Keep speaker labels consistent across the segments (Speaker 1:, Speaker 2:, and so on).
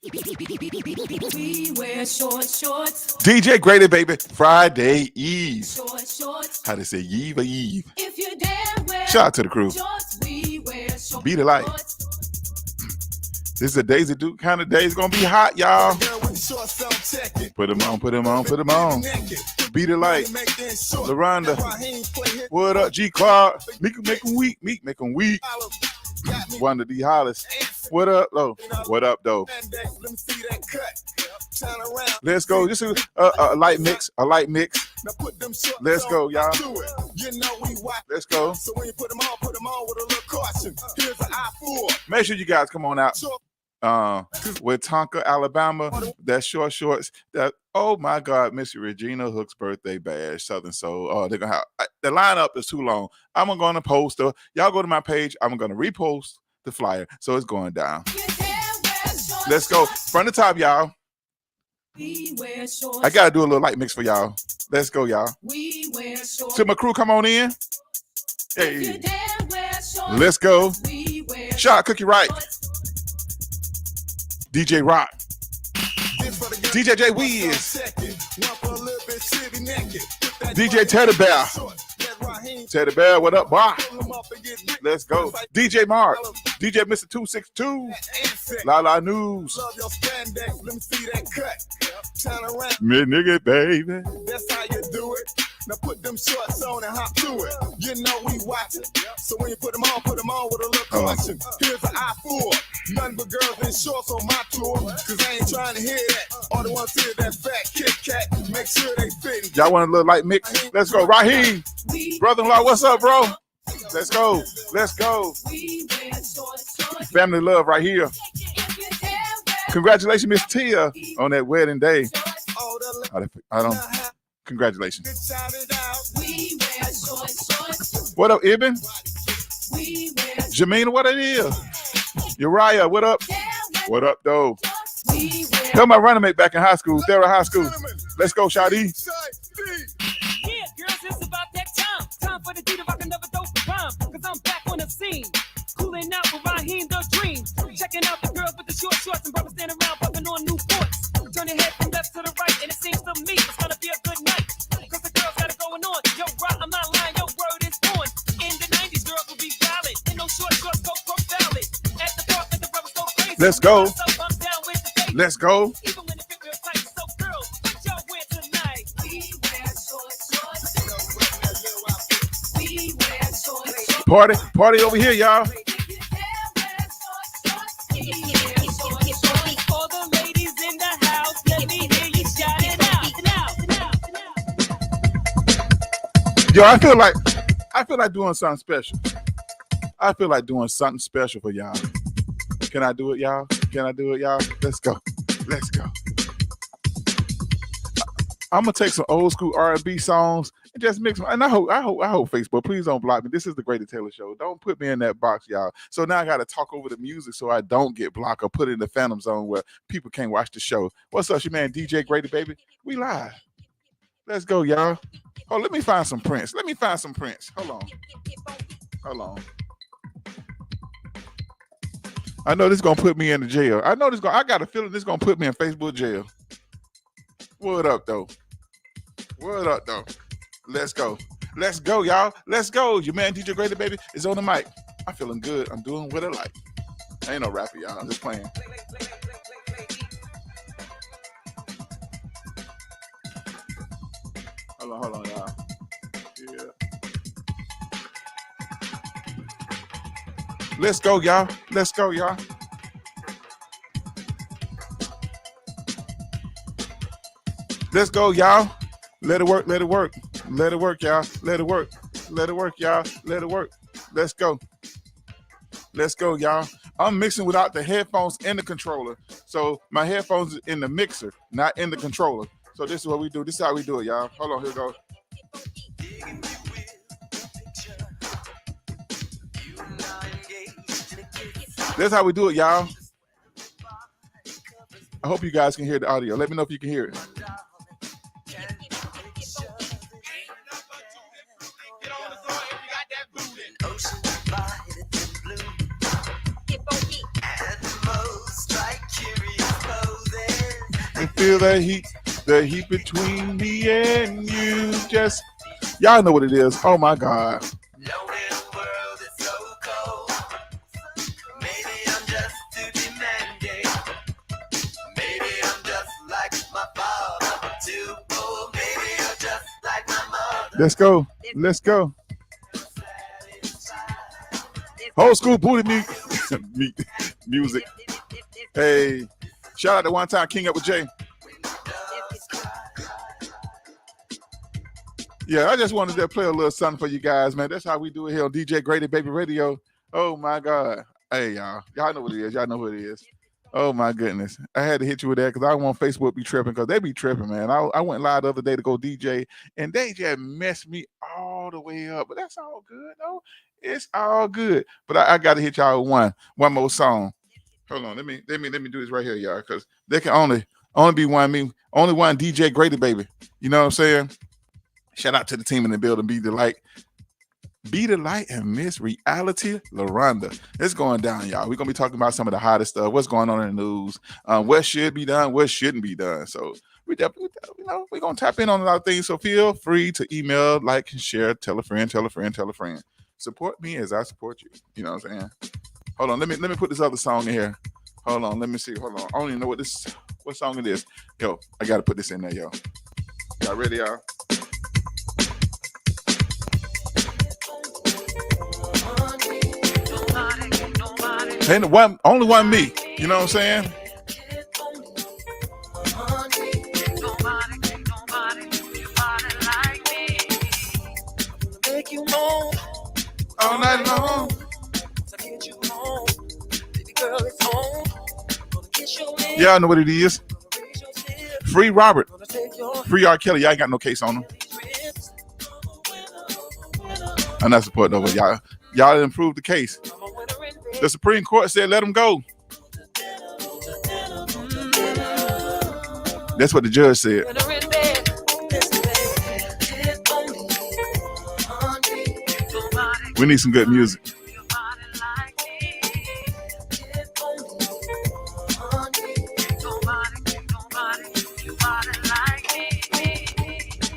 Speaker 1: We wear short shorts.
Speaker 2: DJ Grady, baby. Friday Eve.
Speaker 1: Short shorts.
Speaker 2: How they say Eve or Eve?
Speaker 1: If you dare wear
Speaker 2: Shout out to the crew.
Speaker 1: shorts, we wear short
Speaker 2: Beat it light.
Speaker 1: shorts.
Speaker 2: This is a Daisy Duke kind of day. It's gonna be hot, y'all. Put them on, put them on, put them on. Beat it light. LaRonda. What up, G Clark? Make them weak. Meek, make them weak. Wanda D Hollis. What up, though? What up, though? Let's go. Just a light mix. A light mix. Let's go, y'all. Let's go. Make sure you guys come on out. With Tonka, Alabama. That's short shorts. That oh my God, Miss Regina Hook's birthday bash, Southern Soul. Oh, they're gonna have the lineup is too long. I'm gonna post her. Y'all go to my page. I'm gonna repost the flyer, so it's going down. Let's go from the top, y'all. I gotta do a little light mix for y'all. Let's go, y'all. To my crew, come on in. Hey, let's go. Shot Cookie Right. DJ Rock. DJ J Wiz. DJ Teddy Bear. Teddy Bear, what up, boy? Let's go. DJ Mark. DJ Mr. 262. La News. Mid nigga, baby. That's how you do it. Now put them shorts on and hop to it. You know we watch it. So when you put them on with a little caution. Here's an eye full. Nothing but girls in shorts on my tour. Cause I ain't trying to hear that. All the ones hear that fat Kit Kat. Make sure they fit. Y'all want a little light mix? Let's go. Raheem. Brother-in-law, what's up, bro? Let's go. Let's go. Family love right here. Congratulations, Miss Tia, on that wedding day. I don't. Congratulations. What up, Ibn? Jamina, what it is? Uriah, what up? What up, though? Tell my running mate back in high school, Sarah High School. Let's go, Shadi.
Speaker 3: Yeah, girls, it's about that time. Time for the D to rock another dope rhyme. Cause I'm back on the scene. Cooling out with Raheem the Dream. Checking out the girls with the short shorts and brothers standing around bumping on new ports. Turn your head from left to the right, and it seems to me it's gonna be a good night. Cause the girls got it going on. Yo, Rock, I'm not lying, your word is born. In the 90s, girls will be valid. And no short shorts go valid. At the park, the brothers go crazy.
Speaker 2: Let's go.
Speaker 3: So I'm down with the day.
Speaker 2: Let's go.
Speaker 3: Even when it fit real tight, so girls, what y'all wear tonight? We wear short shorts. We wear short shorts.
Speaker 2: Party over here, y'all. Yo, I feel like doing something special. I feel like doing something special for y'all. Can I do it, y'all? Can I do it, y'all? Let's go. Let's go. I'm gonna take some old school R&B songs and just mix them. And I hope Facebook, please don't block me. This is the Grady Taylor Show. Don't put me in that box, y'all. So now I gotta talk over the music so I don't get blocked or put it in the phantom zone where people can't watch the show. What's up, your man DJ Grady, baby? We live. Let's go, y'all. Oh, let me find some Prince. Hold on. I know this is gonna put me in the jail. I got a feeling this is gonna put me in Facebook jail. What up, though? Let's go. Let's go, y'all. Let's go. Your man DJ Grady, baby, is on the mic. I'm feeling good. I'm doing what I like. I ain't no rapper, y'all. I'm just playing. Hold on, y'all. Yeah. Let's go, y'all. Let's go, y'all. Let it work, y'all. Let's go, y'all. I'm mixing without the headphones and the controller. So my headphones is in the mixer, not in the controller. So this is what we do. This is how we do it, y'all. Hold on, here we go. That's how we do it, y'all. I hope you guys can hear the audio. Let me know if you can hear it. feel the heat between me and you. Just y'all know what it is. Oh my God. Let's go. Let's go. Old school booty music. Hey, shout out to One Time King Up with Jay. Yeah, I just wanted to play a little something for you guys, man. That's how we do it here on DJ Grady Baby Radio. Oh my God. Hey, y'all know what it is. Y'all know what it is. Oh my goodness. I had to hit you with that because I don't want Facebook be tripping because they be tripping, man. I went live the other day to go DJ and they just messed me all the way up. But that's all good, though. It's all good. But I got to hit y'all with one more song. Hold on. Let me do this right here, y'all, because they can only be only one DJ Grady Baby. You know what I'm saying? Shout out to the team in the building. Be the light and Miss Reality LaRonda. It's going down, y'all. We're gonna be talking about some of the hottest stuff, what's going on in the news, what should be done, what shouldn't be done. So we definitely, we're gonna tap in on a lot of things. So feel free to email, like, and share, tell a friend. Support me as I support you. You know what I'm saying? Hold on, let me put this other song in here. Hold on, let me see. Hold on. I don't even know what song it is. Yo, I gotta put this in there, yo. Y'all ready, y'all? Ain't only one me. You know what I'm saying? All night long. Yeah, I know what it is. Free Robert. Free R. Kelly. Y'all ain't got no case on him. I'm not supporting over y'all. Y'all improved the case. The Supreme Court said let him go. That's what the judge said. We need some good music.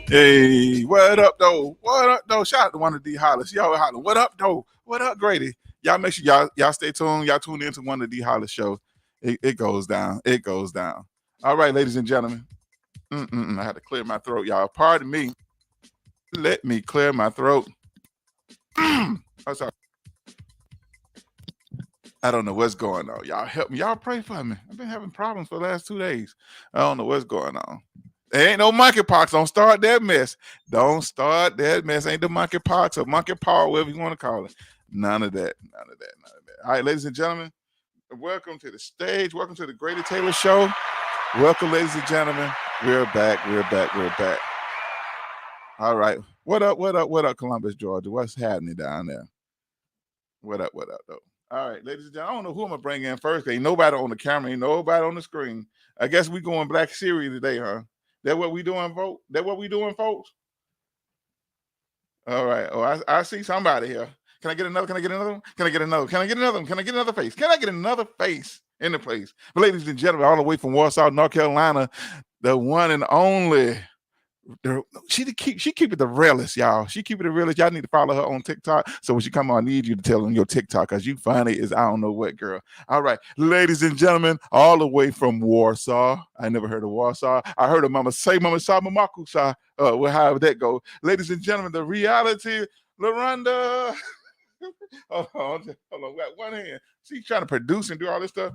Speaker 2: Hey, what up, though? What up, though? Shout out to one of D Hollis. Y'all hollering. What up, though? What up, Grady? Y'all make sure y'all stay tuned. Y'all tune in to one of the D Hollis shows. It goes down. It goes down. All right, ladies and gentlemen. I had to clear my throat, y'all. Pardon me. Let me clear my throat. Oh, sorry. I don't know what's going on. Y'all help me. Y'all pray for me. I've been having problems for the last 2 days. I don't know what's going on. There ain't no monkeypox. Don't start that mess. Don't start that mess. Ain't the monkeypox or monkey paw, whatever you want to call it. None of that. All right, ladies and gentlemen, welcome to the stage. Welcome to the Grady Taylor Show. Welcome, ladies and gentlemen. We're back. All right. What up, Columbus, Georgia? What's happening down there? What up, though? All right, ladies and gentlemen, I don't know who I'm going to bring in first. Ain't nobody on the camera. Ain't nobody on the screen. I guess we going Black Series today, huh? That what we doing, folks? All right. Oh, I see somebody here. Can I get another face? Can I get another face in the place? But ladies and gentlemen, all the way from Warsaw, North Carolina, the one and only. She keep it the realest, y'all. She keep it the realest. Y'all need to follow her on TikTok. So when she come on, I need you to tell them your TikTok because you funny as I don't know what, girl. All right, ladies and gentlemen, all the way from Warsaw. I never heard of Warsaw. I heard of Mama Sa Mama Makusa. Well, however that go. Ladies and gentlemen, the Reality LaRonda. hold on. Got one hand. She's trying to produce and do all this stuff.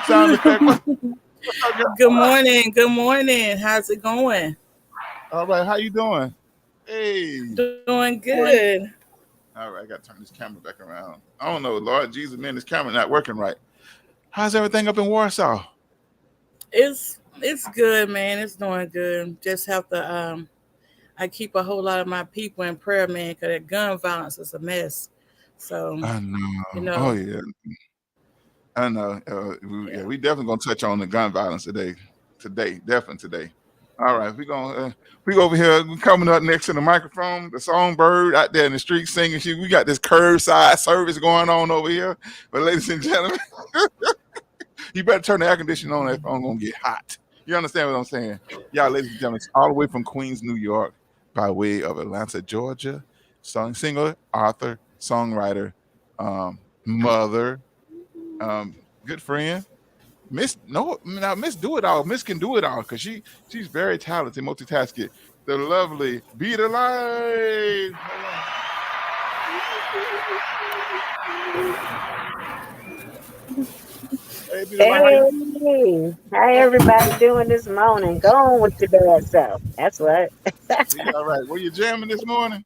Speaker 2: Sound effect.
Speaker 4: Good morning. How's it going?
Speaker 2: All right, how you doing? Hey.
Speaker 4: Doing good.
Speaker 2: All right, I got to turn this camera back around. I don't know, Lord Jesus, man, this camera not working right. How's everything up in Warsaw?
Speaker 4: It's good, man. It's doing good. Just have to I keep a whole lot of my people in prayer, man, because that gun violence is a mess. So
Speaker 2: I know.
Speaker 4: You know.
Speaker 2: Oh yeah. I know. We definitely gonna touch on the gun violence today. Definitely today. All right, we over here. We coming up next to the microphone. The songbird out there in the street singing. We got this curbside service going on over here. But ladies and gentlemen, you better turn the air conditioning on. That phone gonna get hot. You understand what I'm saying? Yeah, ladies and gentlemen, all the way from Queens, New York, by way of Atlanta, Georgia, singer, author, songwriter, mother, good friend. Miss no now Miss Do It All. Miss can do it all because she's very talented, multitasking. The lovely Be the Light. Hey, Be the Light, how you
Speaker 5: Hey, how everybody doing this morning? Go on with your bad self. That's what.
Speaker 2: be all right? Were you jamming this morning?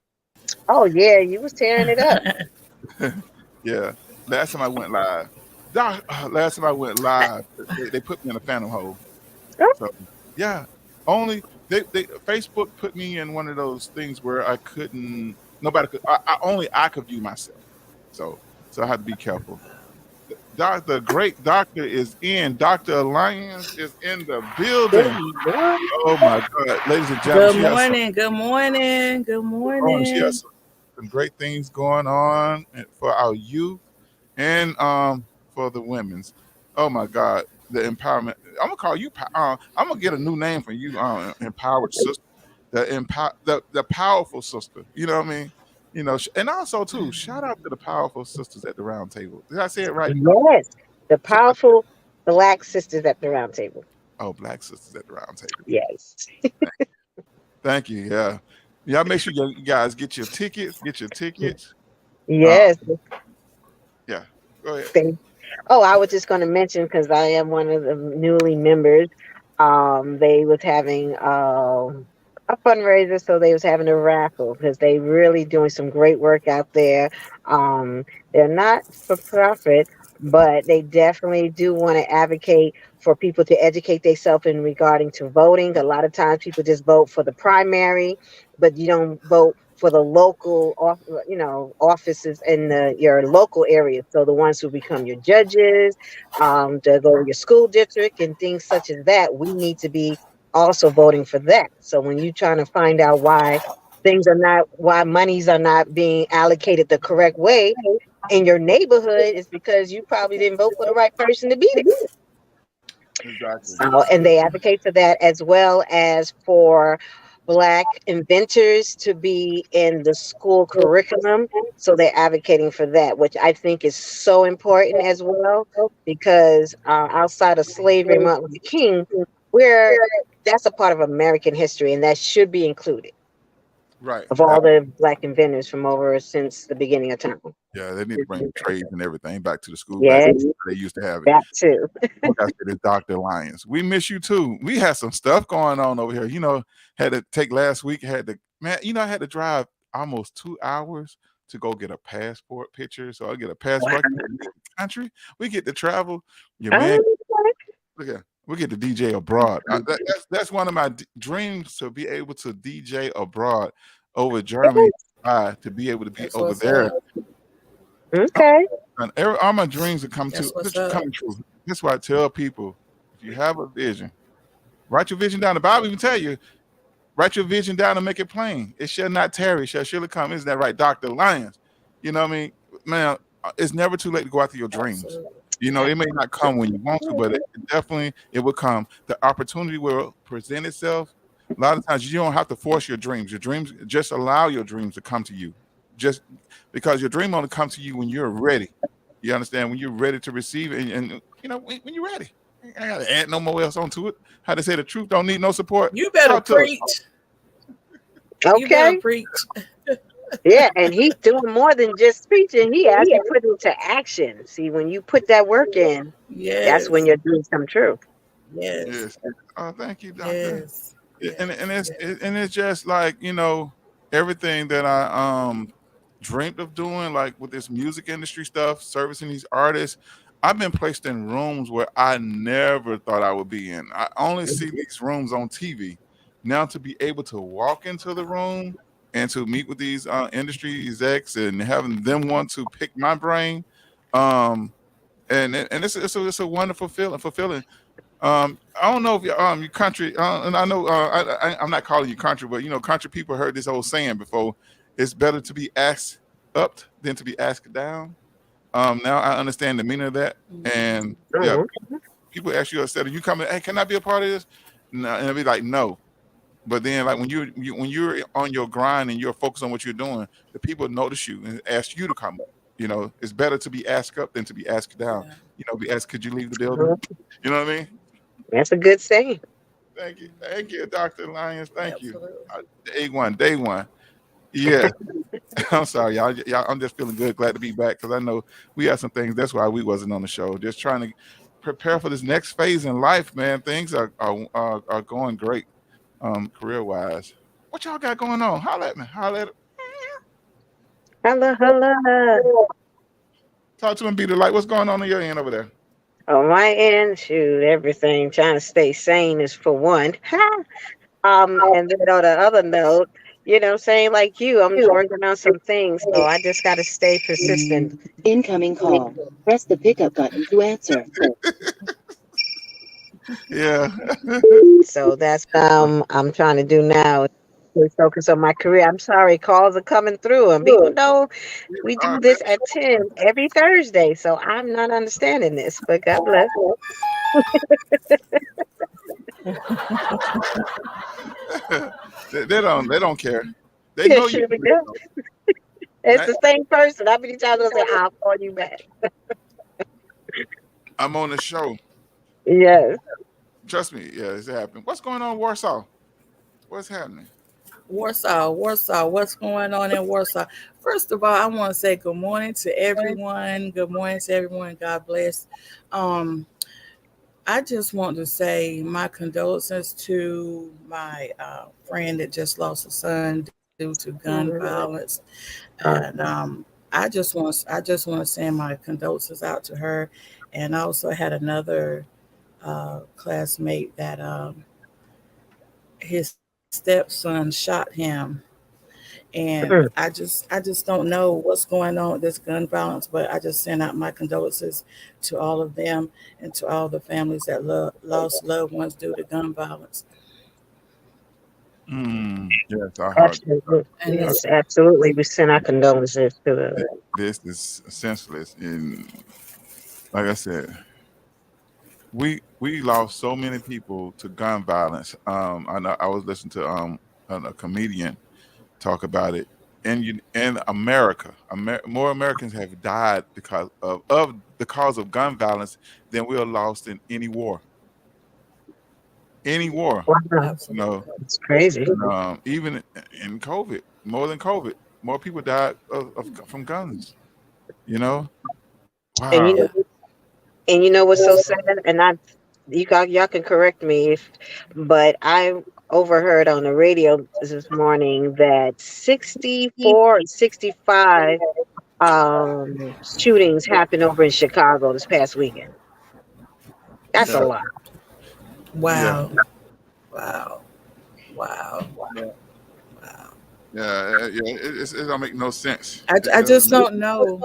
Speaker 5: Oh yeah, you was tearing it up.
Speaker 2: Yeah. Last time I went live. Last time I went live, they put me in a phantom hole.
Speaker 5: Oh,
Speaker 2: So yeah, only they Facebook put me in one of those things where I couldn't. Nobody could. I could view myself. So I had to be careful. The great doctor is in. Dr. Alliance is in the building.
Speaker 5: good morning.
Speaker 2: Oh my God, ladies and gentlemen,
Speaker 4: Good morning. Good morning. Good
Speaker 2: she has
Speaker 4: morning.
Speaker 2: some great things going on for our youth and for the women's. Oh my God, the empowerment. I'm gonna call you. I'm gonna get a new name for you. Empowered sister, the powerful sister. You know what I mean? And also too, shout out to the powerful sisters at the round table. Did I say it right?
Speaker 5: Yes, the
Speaker 2: Shout out-
Speaker 5: powerful black sisters at the round table.
Speaker 2: Oh, black sisters at the round table.
Speaker 5: Yes,
Speaker 2: Thank you. Yeah, y'all make sure you guys get your tickets. Get your tickets. Uh,
Speaker 5: yes.
Speaker 2: yeah. Go ahead.
Speaker 5: Oh, I was just going to mention because I am one of the newly members. They was having a fundraiser, so they was having a raffle because they really doing some great work out there. Um, they're not for profit, but they definitely do want to advocate for people to educate themselves in regarding to voting. A lot of times, people just vote for the primary, but you don't vote for the local, offices in your local area. So the ones who become your judges, to go to your school district and things such as that, we need to be also voting for that. So when you're trying to find out why monies are not being allocated the correct way in your neighborhood, it's because you probably didn't vote for the right person to be there.
Speaker 2: Exactly.
Speaker 5: And they advocate for that as well as for Black inventors to be in the school curriculum. So they're advocating for that, which I think is so important as well, because outside of slavery and Martin Luther King, we're that's a part of American history, and that should be included
Speaker 2: Right.
Speaker 5: of all the Black inventors from over since the beginning of time.
Speaker 2: Yeah, they need to bring the trades and everything back to the school back
Speaker 5: Yes,
Speaker 2: when they used to have it.
Speaker 5: that too.
Speaker 2: Like I said, it's Dr. Lyons. We miss you too. We had some stuff going on over here. Had to take last week, I had to drive almost 2 hours to go get a passport picture. So I get a passport, I can leave the country. We get to travel. Your man, look at we get to DJ abroad. That's one of my dreams, to be able to DJ abroad over Germany, to be able to be
Speaker 4: That's
Speaker 2: over
Speaker 4: what's
Speaker 2: there.
Speaker 4: up.
Speaker 5: Okay.
Speaker 2: And all my dreams are
Speaker 4: That's what's up.
Speaker 2: coming true. That's why I tell people, if you have a vision, write your vision down. The Bible even tell you, write your vision down and make it plain. It shall not tarry, shall surely come. Isn't that right, Dr. Lyons? You know what I mean? Man, it's never too late to go after your dreams.
Speaker 4: Absolutely.
Speaker 2: It may not come when you want to, but it will come. The opportunity will present itself. A lot of times you don't have to force your dreams. Your dreams, just allow your dreams to come to you. Just because your dream only comes to you when you're ready. You understand? When you're ready to receive it, and when you're ready. I gotta add no more else onto it. How they say the truth don't need no support.
Speaker 4: You better
Speaker 2: Talk to us.
Speaker 4: preach. You better
Speaker 5: Okay.
Speaker 4: preach.
Speaker 5: Yeah, and he's doing more than just preaching. He actually put into action. See, when you put that work in, that's when
Speaker 4: Yes.
Speaker 5: your dreams come true.
Speaker 4: Yes.
Speaker 2: Yes. Oh, thank you, doctor.
Speaker 4: Yes.
Speaker 2: And it's just like everything that I dreamt of doing, like with this music industry stuff, servicing these artists. I've been placed in rooms where I never thought I would be in. I only see these rooms on TV. Now to be able to walk into the room and to meet with these industry execs and having them want to pick my brain, um, and it's a wonderful feeling, fulfilling. I don't know if you country, and I know I'm not calling you country, but country people heard this old saying before: it's better to be asked up than to be asked down. Now I understand the meaning of that, and yeah,
Speaker 5: Mhm.
Speaker 2: people ask you instead of you coming, hey, can I be a part of this? No, and it'll be like no. But then, like when you're on your grind and you're focused on what you're doing, the people notice you and ask you to come up. It's better to be asked up than to be asked down.
Speaker 4: Yeah,
Speaker 2: Be asked, could you leave the building?
Speaker 5: Mhm.
Speaker 2: You know what I mean?
Speaker 5: That's a good saying.
Speaker 2: Thank you, Doctor Lyons. Thank you.
Speaker 4: absolutely.
Speaker 2: Day one. Yeah, I'm sorry, y'all. I'm just feeling good, glad to be back because I know we had some things. That's why we wasn't on the show. Just trying to prepare for this next phase in life, man. Things are going great, career wise. What y'all got going on? Holla at me. Holla at
Speaker 5: Hello, hello.
Speaker 2: Talk to him. Be the light. What's going on your end over there?
Speaker 5: On my end, shoot, everything. Trying to stay sane is for one. And then on the other note, saying like you, I'm working on some things, so I just got to stay persistent.
Speaker 6: Incoming call. Press the pickup button to answer.
Speaker 2: Yeah.
Speaker 5: So that's I'm trying to do now. Stay focused on my career. I'm sorry, calls are coming through, and people know we do this at 10 every Thursday. So I'm not understanding this, but God bless.
Speaker 2: They don't care. They
Speaker 5: Yeah,
Speaker 2: know you.
Speaker 5: sure we do. It's
Speaker 2: I-
Speaker 5: the same person. How many times I say I'll call you back?
Speaker 2: I'm on the show.
Speaker 5: Yes.
Speaker 2: Trust me. Yeah, it's happening. What's going on, in Warsaw? What's happening?
Speaker 4: Warsaw, what's going on in Warsaw? First of all, I want to say good morning to everyone. Good morning to everyone. God bless. Um, I just want to say my condolences to my friend that just lost a son due to gun
Speaker 5: Mhm.
Speaker 4: violence, and
Speaker 5: Uh,
Speaker 4: I just want to send my condolences out to her, and I also had another classmate that his stepson shot him, and
Speaker 5: mm.
Speaker 4: I just don't know what's going on with this gun violence, but I just send out my condolences to all of them and to all the families that lost loved ones due to gun violence.
Speaker 2: Yes, I heard.
Speaker 5: Absolutely.
Speaker 4: And
Speaker 5: Yes,
Speaker 4: it's
Speaker 5: absolutely. We send our condolences to them.
Speaker 2: This is senseless, and like I said, we lost so many people to gun violence. I know I was listening to a comedian talk about it. In America, more Americans have died because of the cause of gun violence than we are lost in any war. Any war,
Speaker 5: Wow,
Speaker 2: you know,
Speaker 4: absolutely.
Speaker 5: it's crazy.
Speaker 2: even in COVID, more than COVID, more people died from guns. You know,
Speaker 5: And
Speaker 2: wow.
Speaker 5: what's so sad? And y'all can correct me but I overheard on the radio this morning that 64 or 65 shootings happened over in Chicago this past weekend. That's a
Speaker 2: Yeah,
Speaker 5: lot.
Speaker 2: yeah,
Speaker 4: Wow, wow, wow,
Speaker 2: yeah,
Speaker 4: wow.
Speaker 2: yeah. It don't make no sense.
Speaker 4: I
Speaker 2: It doesn't
Speaker 4: just
Speaker 2: make.
Speaker 4: don't know.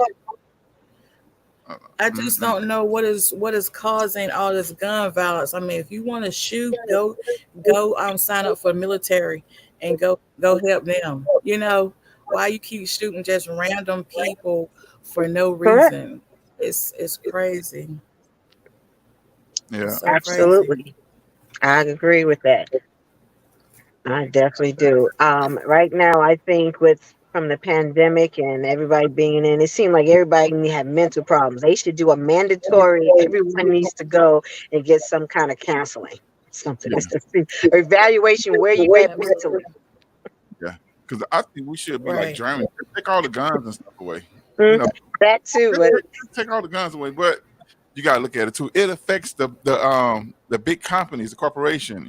Speaker 2: Uh,
Speaker 4: I just
Speaker 2: mm-mm.
Speaker 4: don't know what is causing all this gun violence. I mean, if you want to shoot, go sign up for the military and go help them. Why you keep shooting just random people for no
Speaker 5: Correct.
Speaker 4: reason? It's crazy. It's
Speaker 2: Yeah,
Speaker 4: so crazy.
Speaker 5: Absolutely. I agree with that. I definitely do. Right now, I think with from the pandemic and everybody being in, it seemed like everybody have mental problems. They should do a mandatory. Everyone needs to go and get some kind of counseling, something.
Speaker 2: yeah,
Speaker 5: It's just evaluation where you at mentally.
Speaker 4: Absolutely.
Speaker 2: yeah. Because I think we should be like
Speaker 4: Right.
Speaker 2: Germany. Take all the guns and stuff away. You
Speaker 5: Mm,
Speaker 2: know,
Speaker 5: that too, but
Speaker 2: take all the guns away. But you gotta look at it too. It affects the big companies, the corporation.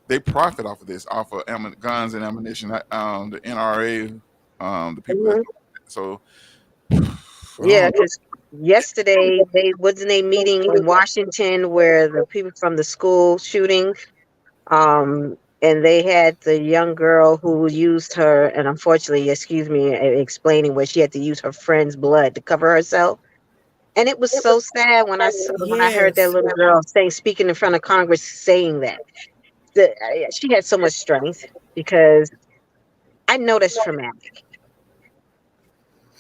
Speaker 2: They profit off of this, off of guns and ammunition. The NRA, the people that
Speaker 5: mhm.
Speaker 2: do it. So I
Speaker 5: Yeah,
Speaker 2: don't know.
Speaker 5: because yesterday they wasn't a meeting in Washington where the people from the school shooting. And they had the young girl who used her, and unfortunately, excuse me, explaining where she had to use her friend's blood to cover herself. And it was so sad when I heard that
Speaker 4: Yes.
Speaker 5: little girl saying, speaking in front of Congress, saying that she had so much strength because I know that's traumatic.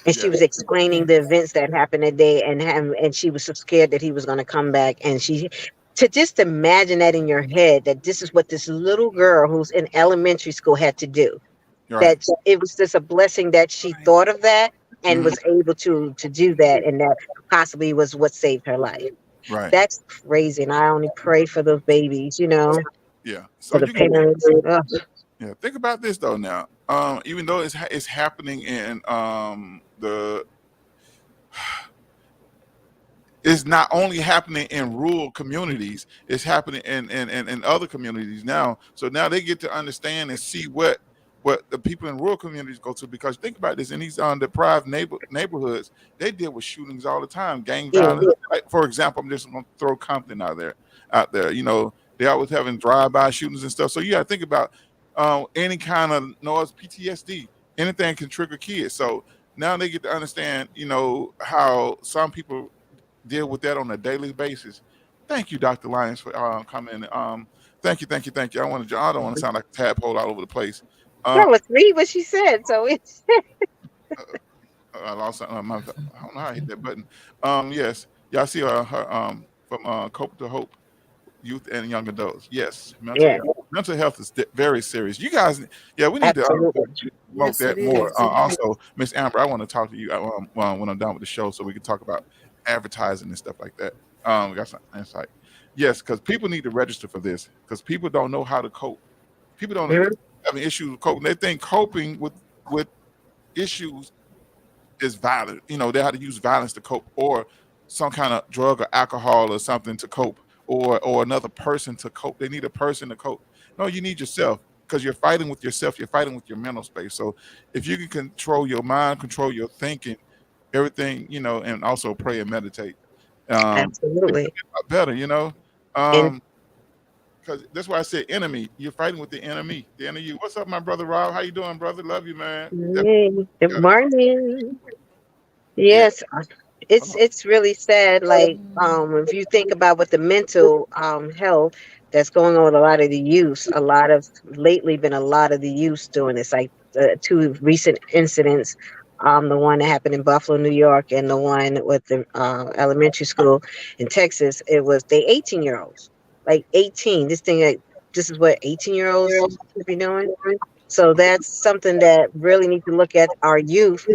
Speaker 5: And she
Speaker 2: Yeah,
Speaker 5: was explaining the
Speaker 4: Yes.
Speaker 5: events that happened that day, and she was so scared that he was going to come back, and she to just imagine that in your head, that this is what this little girl who's in elementary school had to do.
Speaker 2: Right.
Speaker 5: That it was just a blessing that she
Speaker 4: Right.
Speaker 5: thought of that and
Speaker 2: Hmm.
Speaker 5: was able to do that, and that possibly was what saved her life.
Speaker 2: Right.
Speaker 5: That's crazy, and I only pray for those babies,
Speaker 2: Yeah. So
Speaker 5: for the
Speaker 2: you can
Speaker 5: parents. Ugh.
Speaker 2: yeah think about this though now. Even though it's happening in the it's not only happening in rural communities, it's happening in other communities now. So now they get to understand and see what the people in rural communities go to. Because think about this, in these deprived neighborhoods, they deal with shootings all the time, gang
Speaker 5: Yeah,
Speaker 2: violence. Like, for example, I'm just going to throw Compton out there. They always having drive-by shootings and stuff. So you got to think about any kind of noise, PTSD, anything can trigger kids. So now they get to understand, how some people deal with that on a daily basis. Thank you, Dr. Lyons, for coming. Thank you, thank you, thank you. I don't want to sound like a tadpole all over the place.
Speaker 5: no,
Speaker 2: Um,
Speaker 5: let's read what she said. So it's
Speaker 2: I lost. I don't know how I hit that button. Yes, y'all see her from Cope to Hope, youth and young adults. Yes,
Speaker 5: yeah,
Speaker 2: mental health is very serious. You guys, yeah, we need to
Speaker 5: absolutely.
Speaker 2: promote
Speaker 4: Yes,
Speaker 2: that
Speaker 4: it
Speaker 2: more.
Speaker 4: is.
Speaker 2: Also, Miss Amber, I want to talk to you when I'm done with the show, so we can talk about advertising and stuff like that. We got some insight. Yes, because people need to register for this because people don't know how to cope. People don't
Speaker 5: Mhm.
Speaker 2: having issues with coping. They think coping with issues is violent. They have to use violence to cope, or some kind of drug or alcohol or something to cope, or another person to cope. They need a person to cope. No, you need yourself because you're fighting with yourself. You're fighting with your mental space. So if you can control your mind, control your thinking, everything, and also pray and meditate, it
Speaker 5: Absolutely.
Speaker 2: could be a lot better.
Speaker 5: And
Speaker 2: Um, because that's why I said enemy. You're fighting with the enemy. The enemy. What's up, my brother Rob? How you doing, brother? Love you, man.
Speaker 5: hey, good
Speaker 2: Definitely.
Speaker 5: morning.
Speaker 2: Yeah.
Speaker 5: Yes,
Speaker 2: Hold on.
Speaker 5: it's really sad. Like,
Speaker 4: Mm,
Speaker 5: if you think about what the mental health that's going on with a lot of the youth, a lot of lately been a lot of the youth doing this. Like two recent incidents, the one that happened in Buffalo, New York, and the one with the elementary school in Texas. It was they 18-year-olds, like 18. This is what 18-year-olds should be doing. So that's something that really need to look at our youth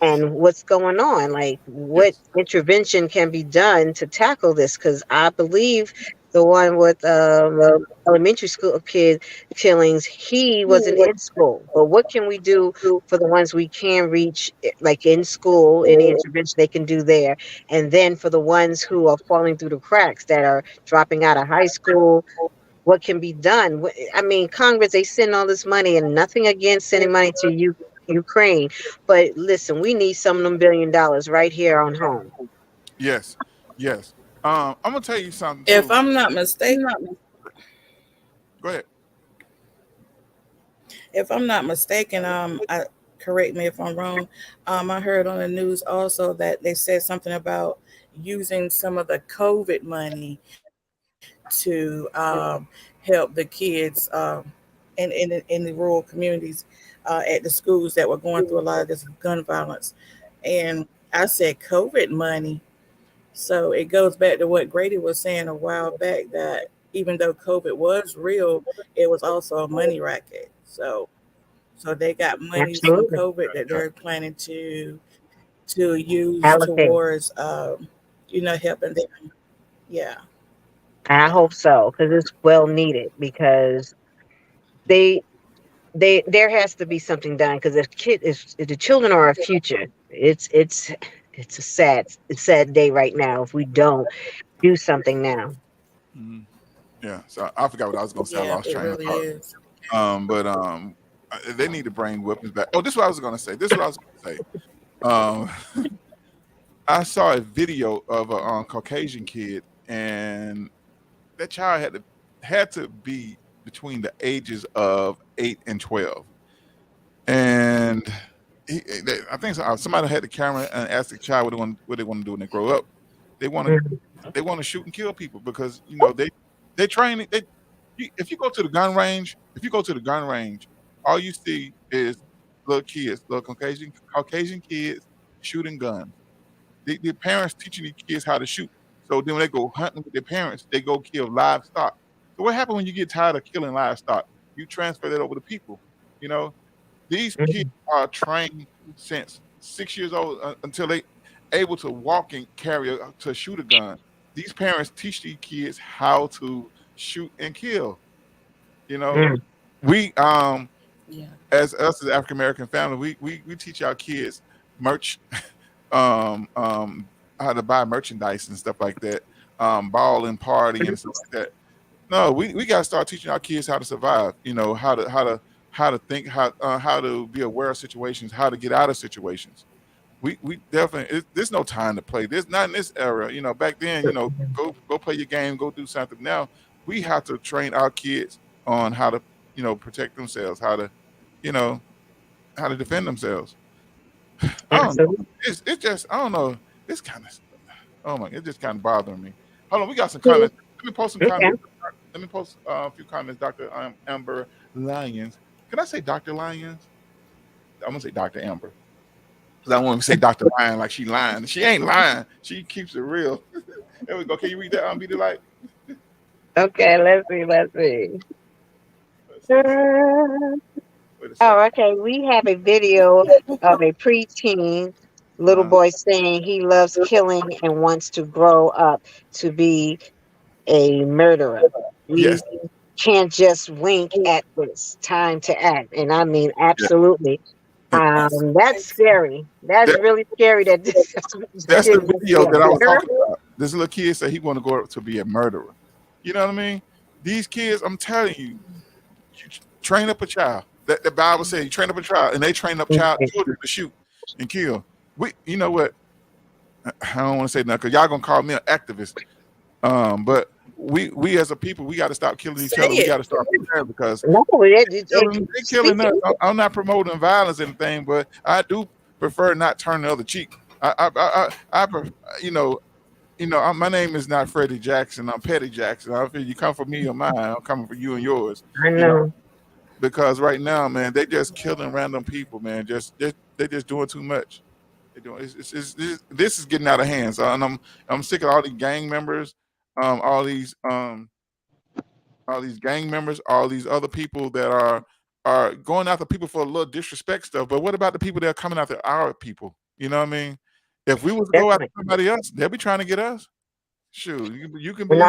Speaker 5: and what's going on, like what
Speaker 2: Yes.
Speaker 5: intervention can be done to tackle this, because I believe the one with elementary school kid killings, he wasn't in school, but what can we do for the ones we can reach, like in school, any intervention they can do there, and then for the ones who are falling through the cracks that are dropping out of high school, what can be done? I mean, Congress, they send all this money, and nothing against sending money to Ukraine. But listen, we need some of them $1 billion right here on home.
Speaker 2: Yes. Yes. I'm gonna tell you something
Speaker 4: if
Speaker 2: too.
Speaker 4: I'm not mistaken,
Speaker 2: Go ahead.
Speaker 4: I correct me if I'm wrong. I heard on the news also that they said something about using some of the COVID money to help the kids in the rural communities at the schools that were going through a lot of this gun violence. And I said COVID money. So it goes back to what Grady was saying a while back, that even though COVID was real, it was also a money racket. So they got monies from
Speaker 5: Absolutely.
Speaker 4: COVID that they're planning to use
Speaker 5: Allocate.
Speaker 4: towards helping them. Yeah.
Speaker 5: I
Speaker 4: Yeah.
Speaker 5: hope so, because it's well needed, because they there has to be something done, because if the children are our future. It's a sad day right now if we don't do something now.
Speaker 2: Mhm. Yeah. So I forgot what I was gonna say. I
Speaker 4: Yeah,
Speaker 2: lost
Speaker 4: it
Speaker 2: train of
Speaker 4: really
Speaker 2: thought.
Speaker 4: is.
Speaker 2: But they need to bring weapons back. Oh, this is what I was gonna say. This is what I was gonna say. I saw a video of a Caucasian kid, and that child had to be between the ages of 8 and 12, and I think somebody had the camera and asked the child what they want to do when they grow up. They want to
Speaker 5: Mhm.
Speaker 2: they want to shoot and kill people because they train if you go to the gun range, all you see is little kids, little Caucasian kids shooting guns. The parents teaching these kids how to shoot. So then when they go hunting with their parents, they go kill livestock. So what happens when you get tired of killing livestock? You transfer that over to people. You know, these kids
Speaker 5: Mhm.
Speaker 2: are trained since 6 years old until they able to walk and to shoot a gun. These parents teach these kids how to shoot and kill. You know,
Speaker 5: Mm.
Speaker 2: we
Speaker 4: Yeah.
Speaker 2: as us as African American family, we teach our kids merch, um, um, how to buy merchandise and stuff like that, ball and party and stuff like that. No, we got to start teaching our kids how to survive. You know, how to think, how to be aware of situations, how to get out of situations. We definitely there's no time to play. There's not in this era. You know, back then, go play your game, go do something. Now we have to train our kids on how to protect themselves, how to you know how to defend themselves. I don't know.
Speaker 5: Absolutely.
Speaker 2: It's just I don't know. It's kind of oh my, it's just kind of bothering me. Hold on, we got some comments. Let me post some
Speaker 5: Okay.
Speaker 2: comments. Let me post a few comments, Doctor Amber Lyons. Can I say Doctor Lyons? I'm gonna say Doctor Amber because I want to say Doctor Lion like she lying. She ain't lying. She keeps it real. There we go. Can you read that? Be the light.
Speaker 5: Okay, let's see. Let's see.
Speaker 2: Let's see.
Speaker 5: Uh,
Speaker 2: Wait a
Speaker 5: oh,
Speaker 2: second.
Speaker 5: okay. We have a video of a preteen little
Speaker 2: Uh,
Speaker 5: boy saying he loves killing and wants to grow up to be a murderer. We
Speaker 2: yes.
Speaker 5: can't just wink at this. Time to act. And I mean,
Speaker 2: Yeah.
Speaker 5: absolutely.
Speaker 4: That's
Speaker 5: That's
Speaker 4: crazy.
Speaker 5: scary. That's
Speaker 2: That,
Speaker 5: really scary that this
Speaker 2: that's
Speaker 5: kid
Speaker 2: the
Speaker 5: wants to be
Speaker 2: video
Speaker 5: a
Speaker 2: that I was
Speaker 5: murderer.
Speaker 2: talking about. This little kid said he want to go up to be a murderer. You know what I mean? These kids, I'm telling you, you train up a child. That the Bible says you train up a child, and they train up children to shoot and kill. You know what? I don't want to say nothing because y'all gonna call me an activist. But we as a people, we got to stop killing each
Speaker 4: Say
Speaker 2: other. We got
Speaker 4: it.
Speaker 2: to start preparing because
Speaker 5: No,
Speaker 2: they
Speaker 5: speak
Speaker 2: killing us.
Speaker 5: it.
Speaker 2: I'm not promoting violence or anything, but I do prefer not turn the other cheek. You know, my name is not Freddie Jackson. I'm Petty Jackson. I feel you come for me or mine. I'm coming for you and yours.
Speaker 5: I
Speaker 2: You know,
Speaker 5: know.
Speaker 2: because right now, man, they just killing random people, man. They just doing too much. They doing this is getting out of hand. So, and I'm sick of all these gang members, um, all these um, all these gang members, all these other people that are going after people for a little disrespect stuff. But what about the people that are coming after our people? You know what I mean? If we was to go after
Speaker 5: Definitely.
Speaker 2: somebody else, they'll be trying to get us. Shoot, you can
Speaker 5: And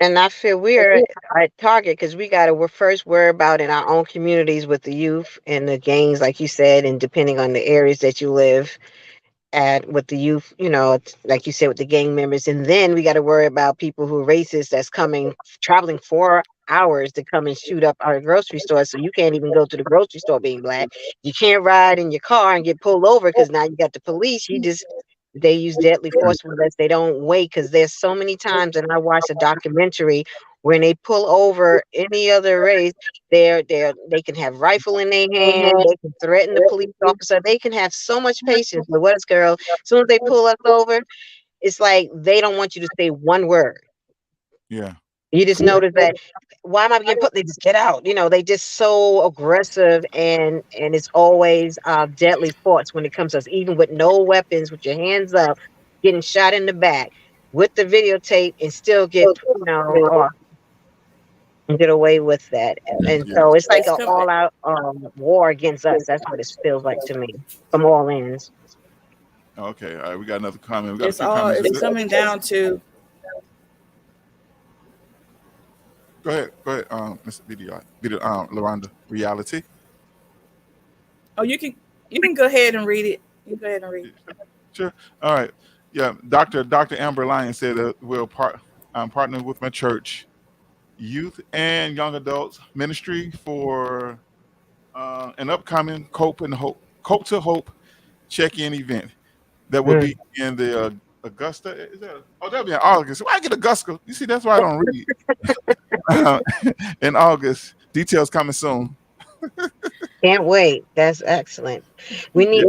Speaker 2: believe.
Speaker 5: I feel we're at target because we got to first worry about in our own communities with the youth and the gangs, like you said, and depending on the areas that you live at with the youth, like you said, with the gang members. And then we got to worry about people who are racist that's coming, traveling 4 hours to come and shoot up our grocery store. So you can't even go to the grocery store being black. You can't ride in your car and get pulled over because now you got the police. They use deadly force with us. They don't wait because there's so many times, and I watched a documentary when they pull over any other race, they can have rifle in their hand, they can threaten the police officer, they can have so much patience. But what is girl? As soon as they pull us over, it's like they don't want you to say one word.
Speaker 2: Yeah,
Speaker 5: You just notice that why am I getting put? They just get out. They just so aggressive and it's always deadly force when it comes to us, even with no weapons, with your hands up, getting shot in the back with the videotape and still or get away with that. And
Speaker 2: yeah.
Speaker 5: so it's like
Speaker 4: It's
Speaker 5: an
Speaker 4: coming.
Speaker 5: all out war against us. That's what it feels like to me from all ends.
Speaker 2: Okay, all right. We got another comment. We got a
Speaker 4: It's
Speaker 2: few
Speaker 4: all.
Speaker 2: comments.
Speaker 4: It's coming down to.
Speaker 2: Go ahead, Mr. Loranda. Reality.
Speaker 4: Oh, you can go ahead and read it. You can go ahead and read
Speaker 2: Yeah,
Speaker 4: it.
Speaker 2: sure. All right. Yeah, Doctor Amber Lyons said I'm partnering with my church, youth and young adults ministry for an upcoming Cope to Hope check-in event that will be
Speaker 5: Mm.
Speaker 2: in the Augusta. Is that? Oh, that'll be in August. Why I get Augusta? You see, that's why I don't read. In August, details coming soon.
Speaker 5: Can't wait. That's excellent. We
Speaker 2: Yeah,
Speaker 5: need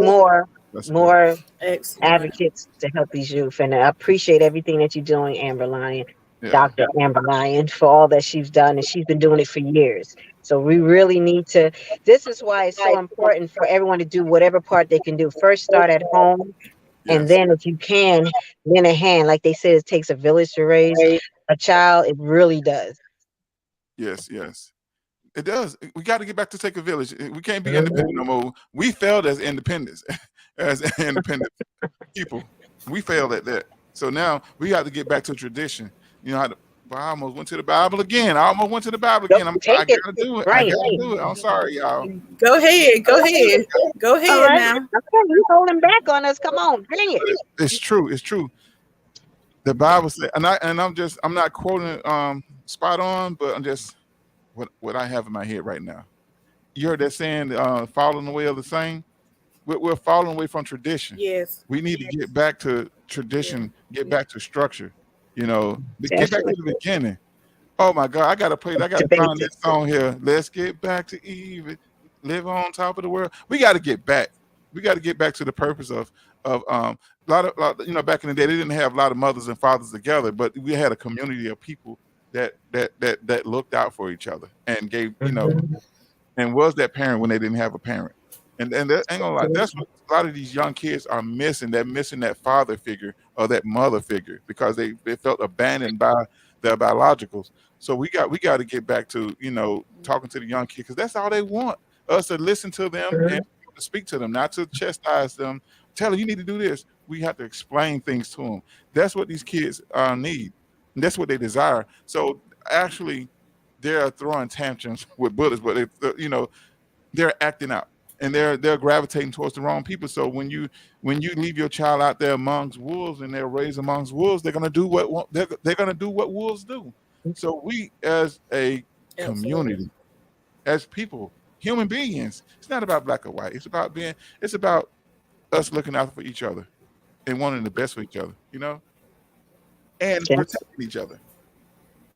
Speaker 2: that's good.
Speaker 5: more
Speaker 4: Excellent.
Speaker 5: advocates to help these youth. And I appreciate everything that you're doing, Amber Lyon,
Speaker 2: Yeah,
Speaker 5: Dr. Amber Lyon, for all that she's done. And she's been doing it for years. So we really need to. This is why it's so important for everyone to do whatever part they can do. First, start at home And
Speaker 2: Yes,
Speaker 5: then if you can lend a hand, like they said, it takes a village to raise a child. It really does.
Speaker 2: yes, yes. It does. We got to get back to take a village. We can't be
Speaker 5: Mhm.
Speaker 2: independent no more. We failed as independents, as independent people. We failed at that. So now we got to get back to tradition. You know how to. Well, I almost went to the Bible again. I almost went to the Bible
Speaker 5: Go
Speaker 2: again. I
Speaker 5: take it.
Speaker 2: gotta do it. I
Speaker 5: Bring it.
Speaker 2: gotta do it. I'm sorry, y'all.
Speaker 4: Go ahead. Go ahead. Go
Speaker 5: All
Speaker 4: ahead
Speaker 5: right.
Speaker 4: now.
Speaker 5: Okay, you holding back on us. Come on, bring it.
Speaker 2: It's true. It's true. The Bible said, I'm not quoting spot on, but I'm just what I have in my head right now. You heard that saying, "Following the way of the same." We're falling away from tradition.
Speaker 4: Yes.
Speaker 2: We need to get back to
Speaker 4: Yeah.
Speaker 2: tradition, get back to structure. You know, get back to
Speaker 5: Definitely.
Speaker 2: the beginning. Oh my God, I gotta play. I
Speaker 5: To
Speaker 2: gotta find
Speaker 5: basic.
Speaker 2: this song here. Let's get back to Eve. Live on top of the world. We got to get back. We got to get back to the purpose of back in the day they didn't have a lot of mothers and fathers together, but we had a community of people that looked out for each other and gave
Speaker 5: Mhm.
Speaker 2: and was that parent when they didn't have a parent. And that ain't gonna lie, that's what a lot of these young kids are missing. They're missing that father figure or that mother figure because they felt abandoned by their biologicals. So we got to get back to talking to the young kids because that's all they want us to listen to them and
Speaker 5: Mhm.
Speaker 2: to speak to them, not to chastise them. Tell them you need to do this. We have to explain things to them. That's what these kids need. And that's what they desire. So actually, they're throwing tantrums with bullets, but they're acting out and they're gravitating towards the wrong people. So when you leave your child out there amongst wolves and they're raised amongst wolves, they're gonna do they're gonna do what wolves do. So we as a
Speaker 4: Absolutely.
Speaker 2: community, as people, human beings, it's not about black or white. It's about us looking out for each other and wanting the best for each other, and
Speaker 5: Yes.
Speaker 2: protecting each other.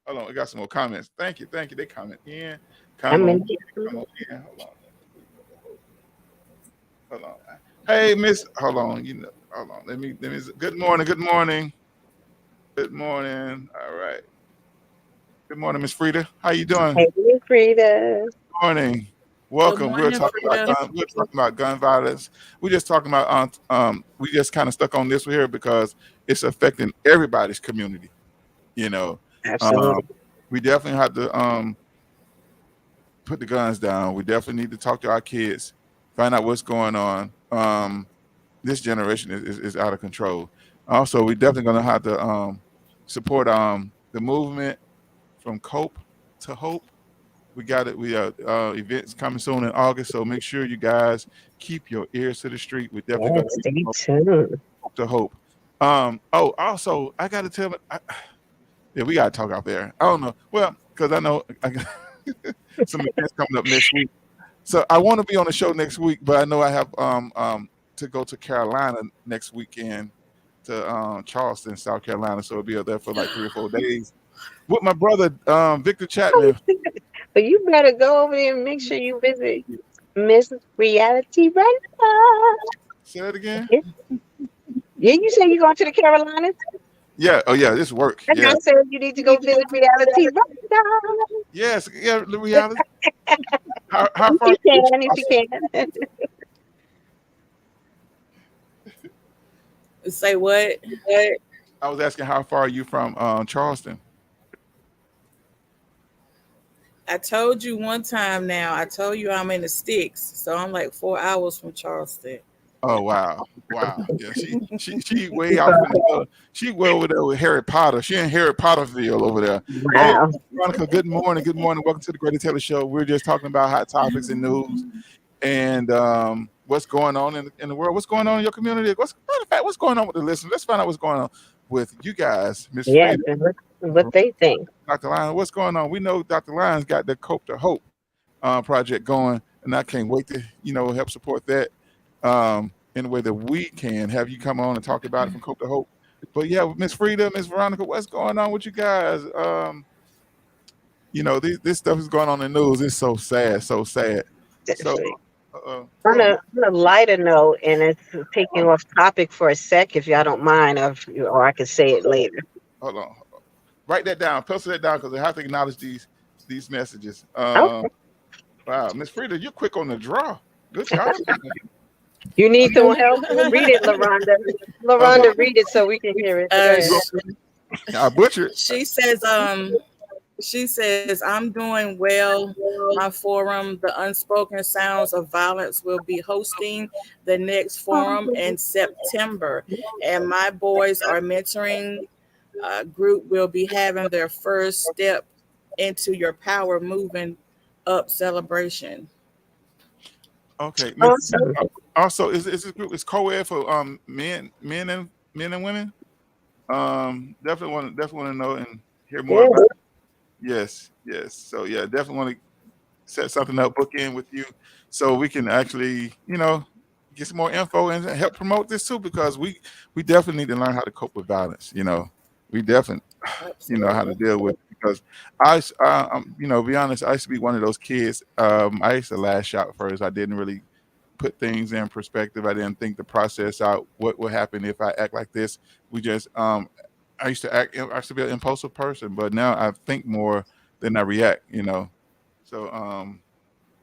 Speaker 2: Hold on, I got some more comments. Thank you, thank you. They comment in.
Speaker 5: I
Speaker 2: Come on,
Speaker 5: mean,
Speaker 2: come on in. Hold on. Hey, Miss. Hold on. Hold on. Let me. Good morning. Good morning. Good morning. All right. Good morning, Miss Frida. How you doing?
Speaker 5: hey, Frida.
Speaker 2: Morning.
Speaker 4: Good
Speaker 2: Welcome. We're
Speaker 4: morning,
Speaker 2: talking about
Speaker 4: Frida.
Speaker 2: gun violence. We're just talking about we just kind of stuck on this here because it's affecting everybody's community. You know, um,
Speaker 5: Absolutely.
Speaker 2: we definitely have to put the guns down. We definitely need to talk to our kids, find out what's going on. This generation is out of control. Also, we definitely gonna have to support the movement from cope to hope. We got it. We events coming soon in August, so make sure you guys keep your ears to the street. We definitely
Speaker 5: Yes,
Speaker 2: gonna be
Speaker 5: stay
Speaker 2: from
Speaker 5: tuned.
Speaker 2: hope to hope. Also, I gotta tell. Yeah, we gotta talk out there. I don't know. Well, because I know I got some events coming up next week. So I want to be on the show next week, but I know I have to go to Carolina next weekend to Charleston, South Carolina. So I'll be up there for like 3 or 4 days with my brother Victor Chapman.
Speaker 5: But you better go over there and make sure you visit Miss Reality Runner.
Speaker 2: Say that again.
Speaker 5: Yeah, you say you're going to the Carolinas?
Speaker 2: Yeah. Oh yeah. This work.
Speaker 5: And I
Speaker 2: Yeah.
Speaker 5: said you need to go visit Reality Runner.
Speaker 2: Yes. Yeah. The reality. How
Speaker 5: If
Speaker 2: far?
Speaker 5: you can, if you can.
Speaker 4: Say what?
Speaker 2: I was asking how far are you from Charleston?
Speaker 4: I told you one time now. I told you I'm in the sticks, so I'm like 4 hours from Charleston.
Speaker 2: Oh wow, wow. Yeah, she way off in the she way over there with Harry Potter. She in Harry Potterville over there. Hey,
Speaker 5: Wow.
Speaker 2: Veronica. Good morning. Good morning. Welcome to the Grady Taylor Show. We're just talking about hot topics and news and what's going on in the world. What's going on in your community? Matter of fact, what's going on with the listeners? Let's find out what's going on with you guys, Miss
Speaker 5: Yes,
Speaker 2: Frida,
Speaker 5: and what they think.
Speaker 2: Dr. Lyons. What's going on? We know Dr. Lyons got the Cope to Hope project going, and I can't wait to help support that in a way that we can have you come on and talk about it from Cope to Hope. But yeah, Miss Frida, Miss Veronica, what's going on with you guys? This stuff is going on in the news. It's so sad, so sad. So,
Speaker 5: Definitely.
Speaker 2: hold on,
Speaker 5: On a lighter note, and it's taking off topic for a sec, if y'all don't mind, or I could say it later.
Speaker 2: hold on. Write that down, pencil that down, because I have to acknowledge these messages.
Speaker 5: Okay.
Speaker 2: Wow, Miss Frida, you're quick on the draw. Good job.
Speaker 5: You need
Speaker 4: Okay.
Speaker 5: some help? Read it, LaRonda.
Speaker 2: Okay.
Speaker 5: LaRonda, read it so we can hear it. Go ahead.
Speaker 2: You I butchered.
Speaker 4: She says, I'm doing well. My forum, The Unspoken Sounds of Violence, will be hosting the next forum in September. And my boys are mentoring group will be having their first step into your power moving up celebration.
Speaker 2: Okay.
Speaker 5: Awesome.
Speaker 2: Also, is this group is co-ed for men and women? Definitely want to know and hear more
Speaker 5: Yes.
Speaker 2: about it. Yes, yes. So yeah, definitely want to set something up, book in with you, so we can actually, get some more info and help promote this too, because we definitely need to learn how to cope with violence. We definitely, how to
Speaker 4: Absolutely.
Speaker 2: deal with it, because be honest, I used to be one of those kids. I used to lash out first. I didn't really put things in perspective. I didn't think the process out. What would happen if I act like this? We just I used to be an impulsive person, but now I think more than I react. So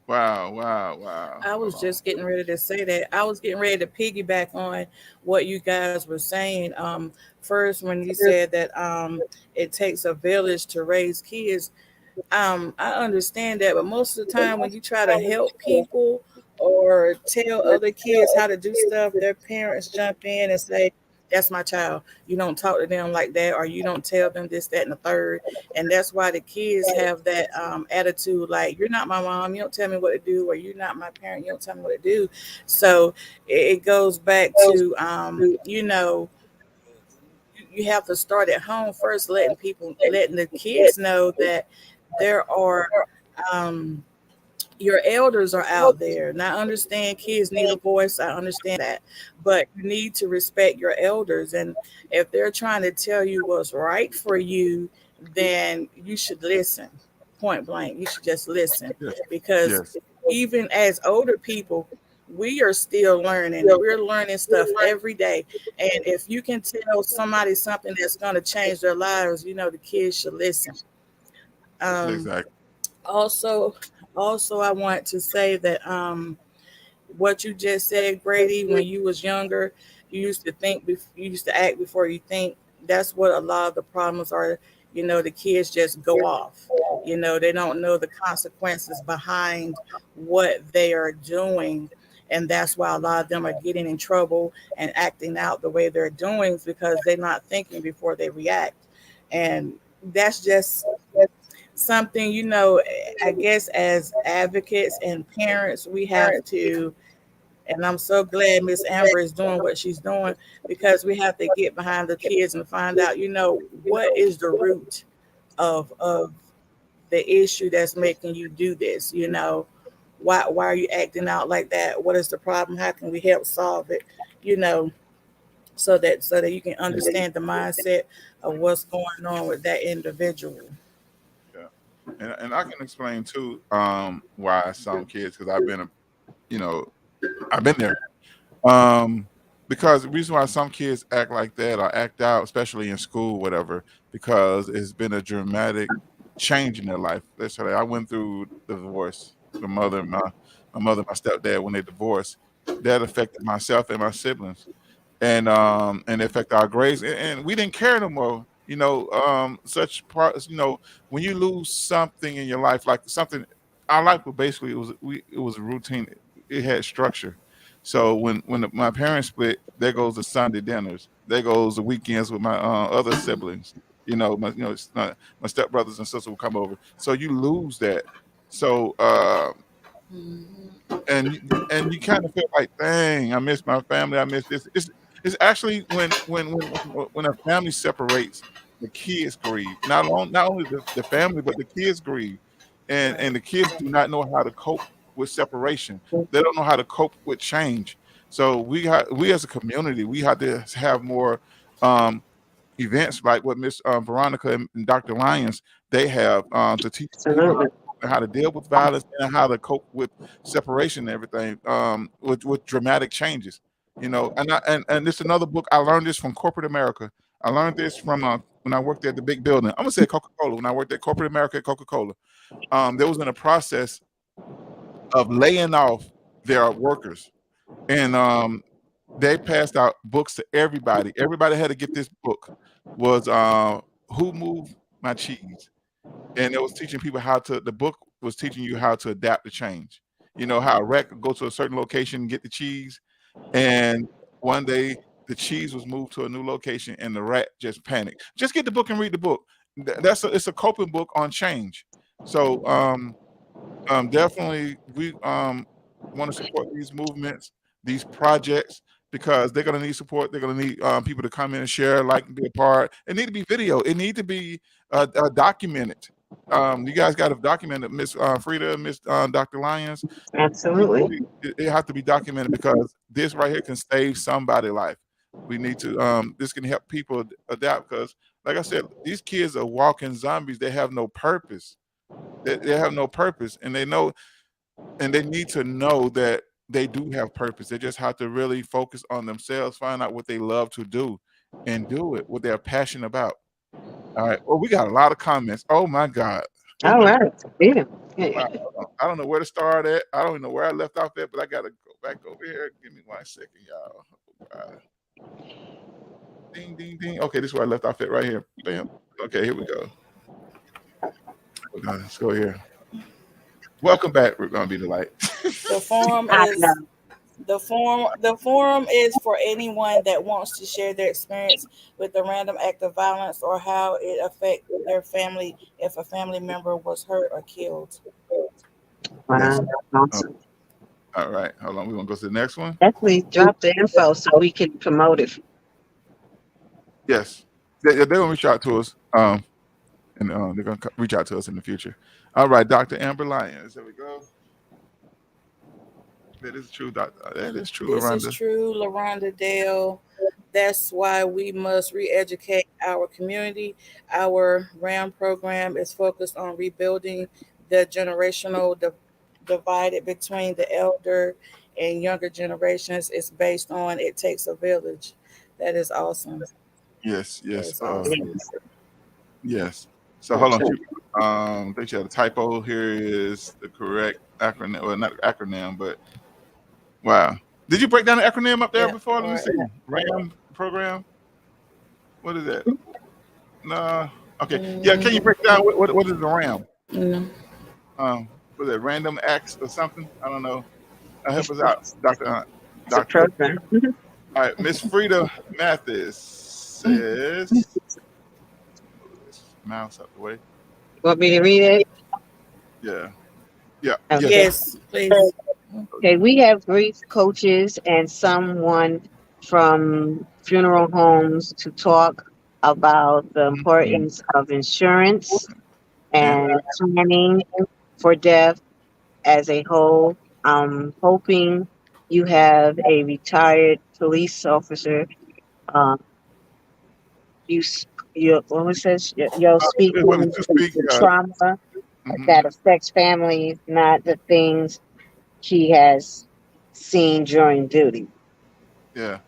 Speaker 2: wow, wow, wow.
Speaker 4: I
Speaker 2: Hold
Speaker 4: was
Speaker 2: on.
Speaker 4: just getting ready to say that. I was getting ready to piggyback on what you guys were saying. First, when you said that it takes a village to raise kids, I understand that, but most of the time when you try to help people or tell other kids how to do stuff, their parents jump in and say, "That's my child. You don't talk to them like that, or you don't tell them this, that, and the third." And that's why the kids have that attitude, like, "You're not my mom. You don't tell me what to do," or "You're not my parent. You don't tell me what to do." So it goes back to, you have to start at home first, letting the kids know that there are um, your elders are out there. Now, I understand kids need a voice. I understand that, but you need to respect your elders. And if they're trying to tell you what's right for you, then you should listen. Point blank, you should just listen,
Speaker 2: Yes,
Speaker 4: because
Speaker 2: yes,
Speaker 4: even as older people, we are still learning. We're learning stuff every day. And if you can tell somebody something that's going to change their lives, the kids should listen. Um,
Speaker 2: exactly.
Speaker 4: also, I want to say that what you just said, Grady, when you was younger, you used to act before you think. That's what a lot of the problems are. The kids just go off. They don't know the consequences behind what they are doing. And that's why a lot of them are getting in trouble and acting out the way they're doing, is because they're not thinking before they react. And that's just something, I guess as advocates and parents, we have to, and I'm so glad Miss Amber is doing what she's doing, because we have to get behind the kids and find out, what is the root of the issue that's making you do this. Why are you acting out like that? What is the problem? How can we help solve it? You know, so that you can
Speaker 2: Yeah,
Speaker 4: understand the mindset of what's going on with that individual.
Speaker 2: yeah. And I can explain too, why some kids, because you know, I've been there. Um, because the reason why some kids act like that or act out, especially in school, whatever, because it's been a dramatic change in their life. Let's say I went through the divorce. My mother, my stepdad, when they divorced, that affected myself and my siblings, and it affected our grades, and we didn't care no more. Such parts. When you lose something in your life, like something, our life was basically it was a routine. It had structure. So when my parents split, there goes the Sunday dinners. There goes the weekends with my other siblings. My stepbrothers and sisters will come over. So you lose that. So
Speaker 4: Mhm.
Speaker 2: and you kind of feel like, dang, I miss my family. I miss this. It's actually when a family separates, the kids grieve. Not only the family, but the kids grieve, and
Speaker 4: Right.
Speaker 2: the kids do not know how to cope with separation. They don't know how to cope with change. So we as a community, we have to have more um, events like what Miss Veronica and Dr. Lyons they have, to teach people
Speaker 5: Absolutely.
Speaker 2: how to deal with violence and how to cope with separation and everything, with dramatic changes. And this is another book. I learned this from corporate America. I learned this from when I worked at the big building. I'm gonna say Coca-Cola. When I worked at corporate America at Coca-Cola, there was in a process of laying off their workers. and they passed out books to everybody. Everybody had to get this book. Was Who Moved My Cheese? And it was teaching people how to. The book was teaching you how to adapt to change. You know how a rat could go to a certain location and get the cheese, and one day the cheese was moved to a new location, and the rat just panicked. Just get the book and read the book. It's a coping book on change. So definitely, we want to support these movements, these projects, because they're going to need support. They're going to need people to come in and share, like, and be a part. It need to be video. It need to be documented. You guys got to document it, Miss Frida, Miss Dr. Lyons.
Speaker 5: Absolutely.
Speaker 2: It has to be documented because this right here can save somebody's life. We need to. This can help people adapt because, like I said, these kids are walking zombies. They have no purpose. They have no purpose, and they know, and they need to know that they do have purpose. They just have to really focus on themselves, find out what they love to do, and do it, what they're passionate about. All right. Well, we got a lot of comments. Oh my God. Oh
Speaker 5: All
Speaker 2: my
Speaker 5: right. Yeah.
Speaker 2: wow. I don't know where to start at. I don't even know where I left off at, but I gotta go back over here. Give me 1 second, y'all. Ding, ding, ding. Okay, this is where I left off at right here. Bam. Okay, here we go. Let's go here. Welcome back. We're gonna be the light.
Speaker 4: The forum
Speaker 5: I
Speaker 4: is
Speaker 5: know.
Speaker 4: the forum is for anyone that wants to share their experience with a random act of violence or how it affected their family if a family member was hurt or killed.
Speaker 2: Yes.
Speaker 5: Wow. Awesome.
Speaker 2: All right. Hold on. We're gonna go to the next one.
Speaker 5: Definitely drop the info so we can promote it.
Speaker 2: Yes. They're gonna reach out to us. And they're gonna reach out to us in the future. All right, Dr. Amber Lyons. There we go. That is true, Doctor. That is true,
Speaker 4: This is
Speaker 2: Loranda.
Speaker 4: true, LaRonda Dale. That's why we must re educate our community. Our RAM program is focused on rebuilding the generational divided between the elder and younger generations. It's based on it takes a village. That is awesome.
Speaker 2: Yes,
Speaker 4: That
Speaker 2: yes,
Speaker 4: is awesome.
Speaker 2: yes. So hold on. I think you had a typo. Here is the correct acronym. Well, not acronym, but wow. Did you break down the acronym up there
Speaker 4: Yeah.
Speaker 2: before?
Speaker 4: All
Speaker 2: Let me
Speaker 4: right.
Speaker 2: see. RAM program. What is that? No. Okay. Yeah. Can you break down what is the RAM?
Speaker 4: No.
Speaker 2: Was it random acts or something? I don't know. Help us out, Doctor Hunt.
Speaker 5: It's a
Speaker 2: Doctor.
Speaker 5: program.
Speaker 2: All right. Miss Frida Mathis says. Move this mouse out the way.
Speaker 5: Want me to read it?
Speaker 2: Yeah. Yeah. Yes.
Speaker 5: Okay.
Speaker 4: Yes, please.
Speaker 5: Okay, we have grief coaches and someone from funeral homes to talk about the
Speaker 2: Mhm.
Speaker 5: importance of insurance
Speaker 2: Yeah.
Speaker 5: and planning for death as a whole. I'm hoping you have a retired police officer. Uh, you what was this? You'll speak
Speaker 2: It was
Speaker 5: on
Speaker 2: to speak.
Speaker 5: the trauma
Speaker 2: Mhm.
Speaker 5: that affects families, not the things she has seen during duty.
Speaker 2: Yeah.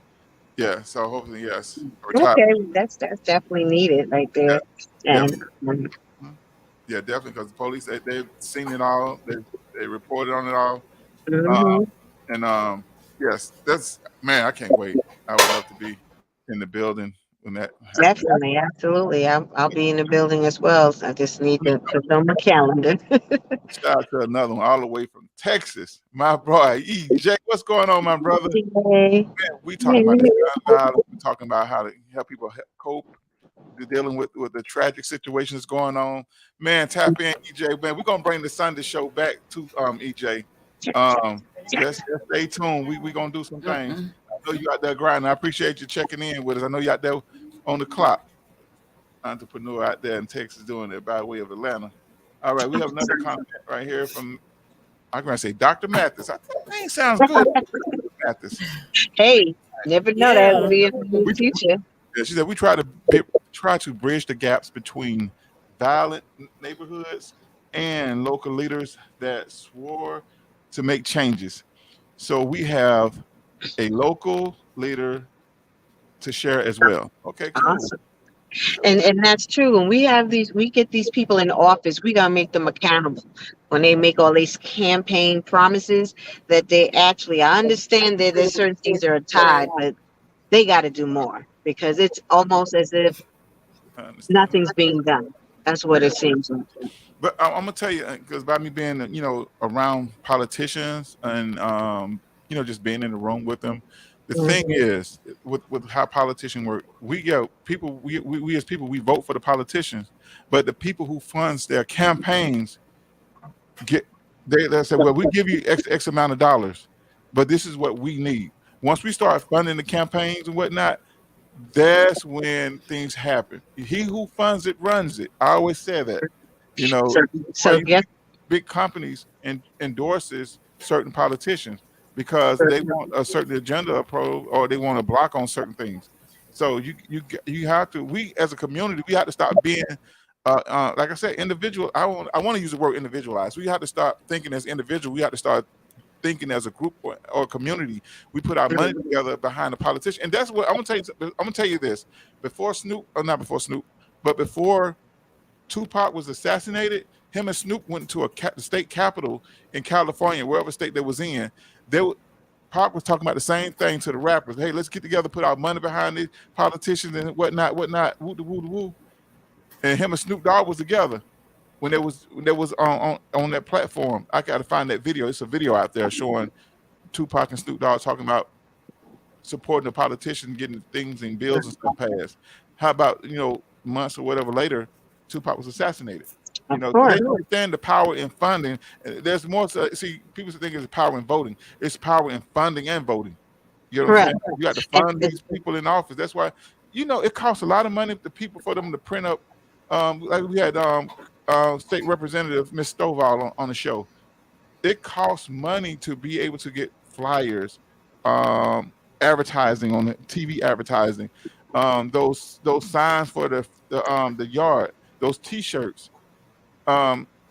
Speaker 2: Yeah. So hopefully, yes. Retire.
Speaker 5: Okay, that's definitely needed right
Speaker 2: Yeah.
Speaker 5: there. And
Speaker 2: Definitely. Mhm. Yeah. Definitely. Because the police, they've seen it all. They reported on it all. Uh,
Speaker 5: mhm,
Speaker 2: and yes, that's man. I can't wait. I would love to be in the building when that happens.
Speaker 5: definitely, absolutely. I'll be in the building as well. So I just need to put on my calendar.
Speaker 2: Shout out to another one all the way from Texas, my boy EJ. What's going on, my brother?
Speaker 5: Yay.
Speaker 2: We talking about this gun violence. We talking about how to help people cope. They're dealing with the tragic situations going on. Man, tap in, EJ. Man, we're gonna bring the Sunday show back to EJ. Just stay tuned. We gonna do some things.
Speaker 4: Mm-mm.
Speaker 2: I know you out there grinding. I appreciate you checking in with us. I know you out there on the clock. Entrepreneur out there in Texas doing it by way of Atlanta. All right, we have another comment right here from I'm gonna say Dr. Mathis. I think that name sounds good. Dr. Mathis.
Speaker 5: Hey, never know that will
Speaker 4: Yeah.
Speaker 5: be in the
Speaker 2: We,
Speaker 5: future.
Speaker 2: yeah, she said we try to bridge the gaps between violent neighborhoods and local leaders that swore to make changes. So we have a local leader to share as well. Okay, cool.
Speaker 5: Awesome. And that's true. When we get these people in office, we gotta make them accountable. When they make all these campaign promises, that they actually, I understand that there's certain things that are tied, but they got to do more because it's almost as if
Speaker 2: I understand.
Speaker 5: nothing's being done. That's what
Speaker 2: Yeah.
Speaker 5: it seems like.
Speaker 2: But I'm gonna tell you, because by me being, around politicians and just being in the room with them, the thing
Speaker 5: Mhm.
Speaker 2: is with how politicians work, we as people we vote for the politicians, but the people who funds their campaigns get they say, well, we give you X amount of dollars, but this is what we need. Once we start funding the campaigns and whatnot, that's when things happen. He who funds it runs it. I always say that.
Speaker 5: So,
Speaker 2: That's why
Speaker 5: so
Speaker 2: you
Speaker 5: guess
Speaker 2: big companies endorses certain politicians because they want a certain agenda approach or they want to block on certain things. So you have to. We as a community, we have to stop being, like I said, individual. I want to use the word individualized. We have to start thinking as individual. We have to start thinking as a group or community. We put our money together behind a politician, and that's what I'm gonna tell you. I'm gonna tell you this: before Snoop, or not before Snoop, but before Tupac was assassinated, him and Snoop went to the state capitol in California, wherever state they was in. They were, Pac was talking about the same thing to the rappers. Hey, let's get together, put our money behind these politicians and whatnot, woo woo woo. And him and Snoop Dogg was together when they was on that platform. I got to find that video. It's a video out there showing Tupac and Snoop Dogg talking about supporting the politician, getting things and bills and stuff passed. How about months or whatever later, Tupac was assassinated.
Speaker 5: of
Speaker 2: So they
Speaker 5: course.
Speaker 2: understand the power in funding. There's more. See, people think it's power in voting. It's power in funding and voting. You know what I'm
Speaker 5: Correct.
Speaker 2: saying? You got to
Speaker 5: And,
Speaker 2: fund these people in office. That's why it costs a lot of money to people for them to print up. Like we had State Representative Miss Stovall on the show. It costs money to be able to get flyers, advertising on the TV advertising, those signs for the yard, those T-shirts.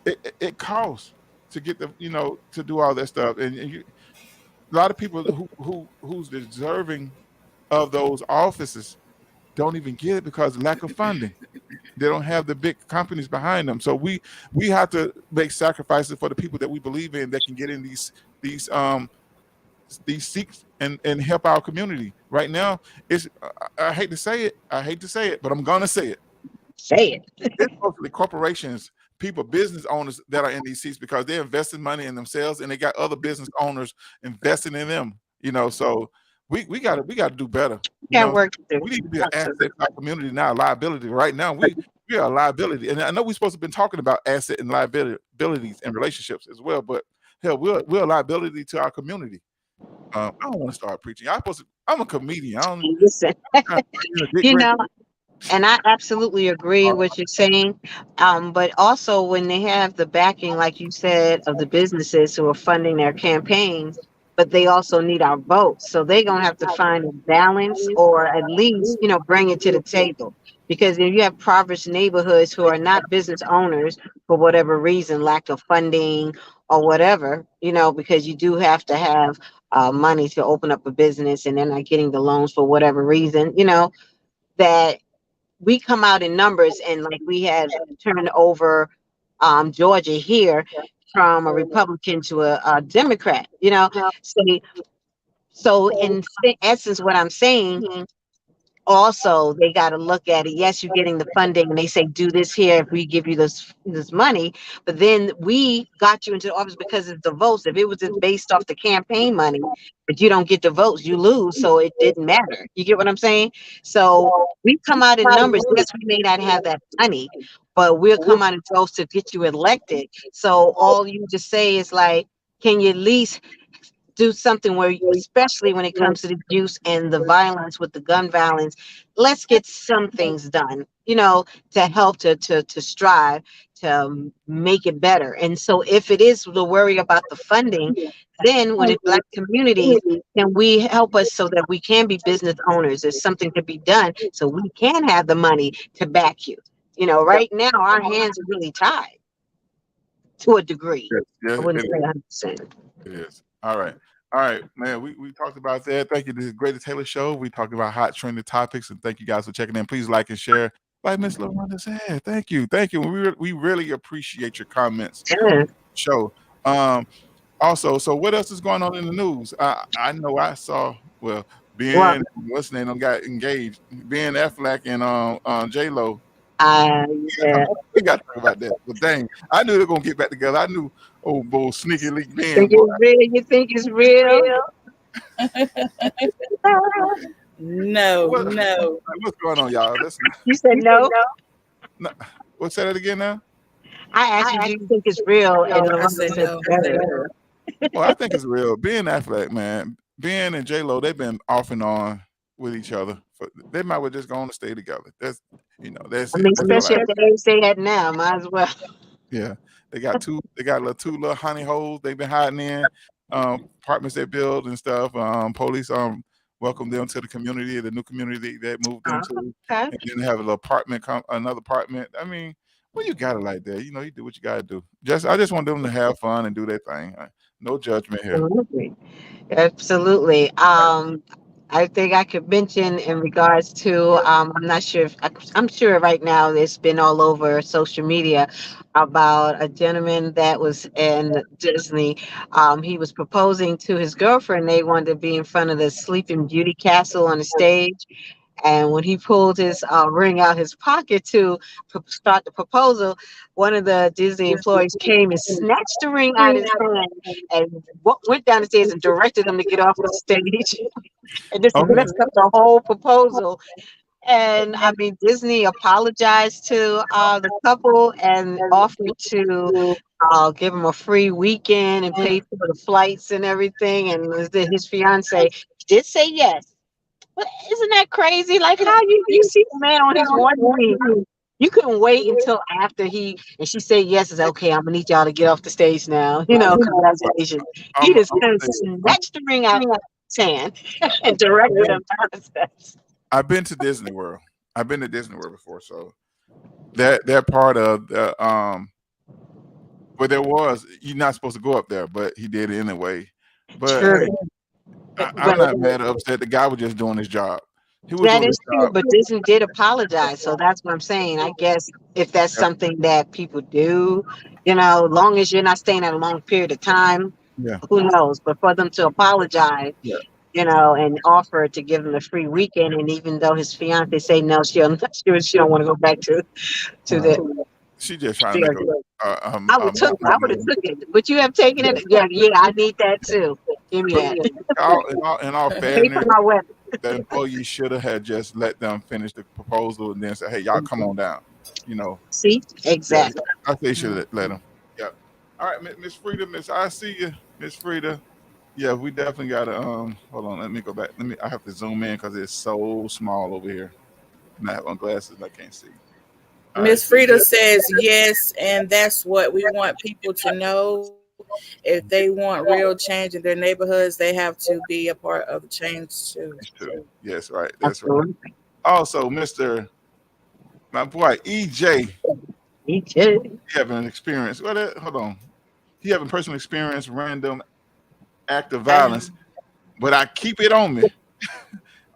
Speaker 2: It costs to get to do all that stuff, and a lot of people who's deserving of those offices don't even get it because of lack of funding. They don't have the big companies behind them. So we have to make sacrifices for the people that we believe in that can get in these these seats and help our community. Right now, I hate to say it. I hate to say it, but I'm gonna say it.
Speaker 5: say it.
Speaker 2: It's mostly corporations, people, business owners that are in these seats because they're investing money in themselves and they got other business owners investing in them. So we gotta do better.
Speaker 5: Got work to do.
Speaker 2: We need to be an asset to our community, not a liability. Right now, we are a liability, and I know we're supposed to have been talking about asset and liabilities and relationships as well. But hell, we're a liability to our community. I don't want to start preaching. I'm a comedian. I don't.
Speaker 5: Listen,
Speaker 2: I'm Dick
Speaker 5: you
Speaker 2: Grady.
Speaker 5: know, and I absolutely agree with what you're saying. But also when they have the backing, like you said, of the businesses who are funding their campaigns, but they also need our votes. So they're gonna have to find a balance or at least, bring it to the table. Because if you have impoverished neighborhoods who are not business owners for whatever reason, lack of funding or whatever, because you do have to have money to open up a business and they're not getting the loans for whatever reason, that we come out in numbers and like we had turned over Georgia here from a Republican to a Democrat, So, so in essence, what I'm saying also they got to look at it. Yes, you're getting the funding, and they say do this here if we give you this money. But then we got you into the office because of the votes. If it was just based off the campaign money, but you don't get the votes, you lose. So it didn't matter. You get what I'm saying? So we come out in numbers. Yes, we may not have that money, but we'll come out in votes to get you elected. So all you just say is like, can you at least do something where, especially when it comes to the use and the violence with the gun violence, let's get some things done, to help to strive to make it better. And so if it is the worry about the funding, then with the Black communities, can we help us so that we can be business owners? There's something to be done so we can have the money to back you. Right now our hands are really tied to a degree.
Speaker 2: Yes,
Speaker 5: I
Speaker 2: yes,
Speaker 5: wouldn't say 100%.
Speaker 2: it is. All right. All right, man. We talked about that. Thank you. This is Greatest Taylor Show. We talked about hot trending topics, and thank you guys for checking in. Please like and share. like Miss LaWanda said. Thank you. We really appreciate your comments on
Speaker 5: Yeah.
Speaker 2: the show. Um, Also, so what else is going on in the news? I know I saw well
Speaker 5: Well,
Speaker 2: Ben what's his name them got engaged. Ben Affleck and J Lo.
Speaker 5: uh, yeah.
Speaker 2: We got to talk about that. But dang, I knew they're gonna get back together. I knew old bull sneaky leak Ben
Speaker 5: Think
Speaker 2: boy.
Speaker 5: it's real? You think it's real?
Speaker 4: No,
Speaker 2: What,
Speaker 4: no.
Speaker 2: what's going on, y'all? Listen,
Speaker 5: You said no.
Speaker 2: no, what's that again now?
Speaker 5: I asked you, do you think it's real? And
Speaker 4: I
Speaker 5: LaRon
Speaker 4: said
Speaker 5: said
Speaker 4: no.
Speaker 5: no.
Speaker 2: Well, I think it's real. Ben Affleck, man, Ben and J Lo, they've been off and on with each other. They might well just go on to stay together. That's
Speaker 5: I
Speaker 2: it.
Speaker 5: mean,
Speaker 2: I feel
Speaker 5: especially
Speaker 2: like.
Speaker 5: at the age they at now, might as well.
Speaker 2: Yeah, they got two little honey holes they've been hiding in apartments they build and stuff. Police welcome them to the community, the new community that moved them to,
Speaker 5: Okay.
Speaker 2: and then they have a little apartment, another apartment. I mean, well, you got it like that. You know, you do what you got to do. I just want them to have fun and do their thing. No judgment here.
Speaker 5: Absolutely. Absolutely. I think I could mention in regards to, I'm not sure if I'm sure right now it's been all over social media about a gentleman that was in Disney. He was proposing to his girlfriend. They wanted to be in front of the Sleeping Beauty castle on the stage. And when he pulled his ring out his pocket to start the proposal, one of the Disney employees came and snatched the ring out of his hand and went down the stairs and directed him to get off the stage. And just
Speaker 2: Oh,
Speaker 5: messed up the whole proposal. And I mean, Disney apologized to the couple and offered to give him a free weekend and pay for the flights and everything. And his fiance did say yes. But isn't that crazy? Like how you see the man on his one knee. You couldn't wait until after and she said yes. It's okay. I'm gonna need y'all to get off the stage now. Congratulations. He just
Speaker 2: I'm
Speaker 5: kind of
Speaker 2: gonna say,
Speaker 5: snatched the ring out of his hand and directed him down the steps.
Speaker 2: I've been to Disney World. I've been to Disney World before, so that part of the but there was you're not supposed to go up there, but he did it anyway. But
Speaker 5: True.
Speaker 2: hey, I'm
Speaker 5: But
Speaker 2: not mad or upset. The guy was just doing his job. He was
Speaker 5: that
Speaker 2: doing
Speaker 5: is
Speaker 2: his
Speaker 5: true.
Speaker 2: job.
Speaker 5: But Disney did apologize. So that's what I'm saying. I guess if that's
Speaker 2: Yeah,
Speaker 5: something that people do, long as you're not staying at a long period of time,
Speaker 2: yeah,
Speaker 5: who knows? But for them to apologize,
Speaker 2: yeah.
Speaker 5: and offer to give him a free weekend, and even though his fiance say no, she don't want to go back to
Speaker 2: Uh,
Speaker 5: the.
Speaker 2: she just trying to make
Speaker 5: I would have took it. Would you have taken it? Yeah, yeah, I need that too. Give me
Speaker 2: but
Speaker 5: that.
Speaker 2: in all
Speaker 5: Pay for
Speaker 2: fairness,
Speaker 5: my wedding.
Speaker 2: the employee should have had just let them finish the proposal and then say, "Hey, y'all, come on down." You know,
Speaker 5: See,
Speaker 2: yeah.
Speaker 5: exactly.
Speaker 2: I think they should have let them. Yeah. All right, Miss Frida, I see you, Miss Frida. Yeah, we definitely gotta. Hold on, let me go back. I have to zoom in because it's so small over here. And I have on glasses, I can't see. All right,
Speaker 4: Miss
Speaker 2: so
Speaker 4: Frida
Speaker 2: yeah,
Speaker 4: says yes, and that's what we want people to know. If they want real change in their neighborhoods, they have to be a part of the change too.
Speaker 2: that's true. Yes, right. That's right.
Speaker 5: Absolutely.
Speaker 2: Also, Mister, my boy EJ,
Speaker 5: Me too.
Speaker 2: he having an experience. Hold on. He having personal experience, random act of violence,
Speaker 4: I
Speaker 2: but I keep it on me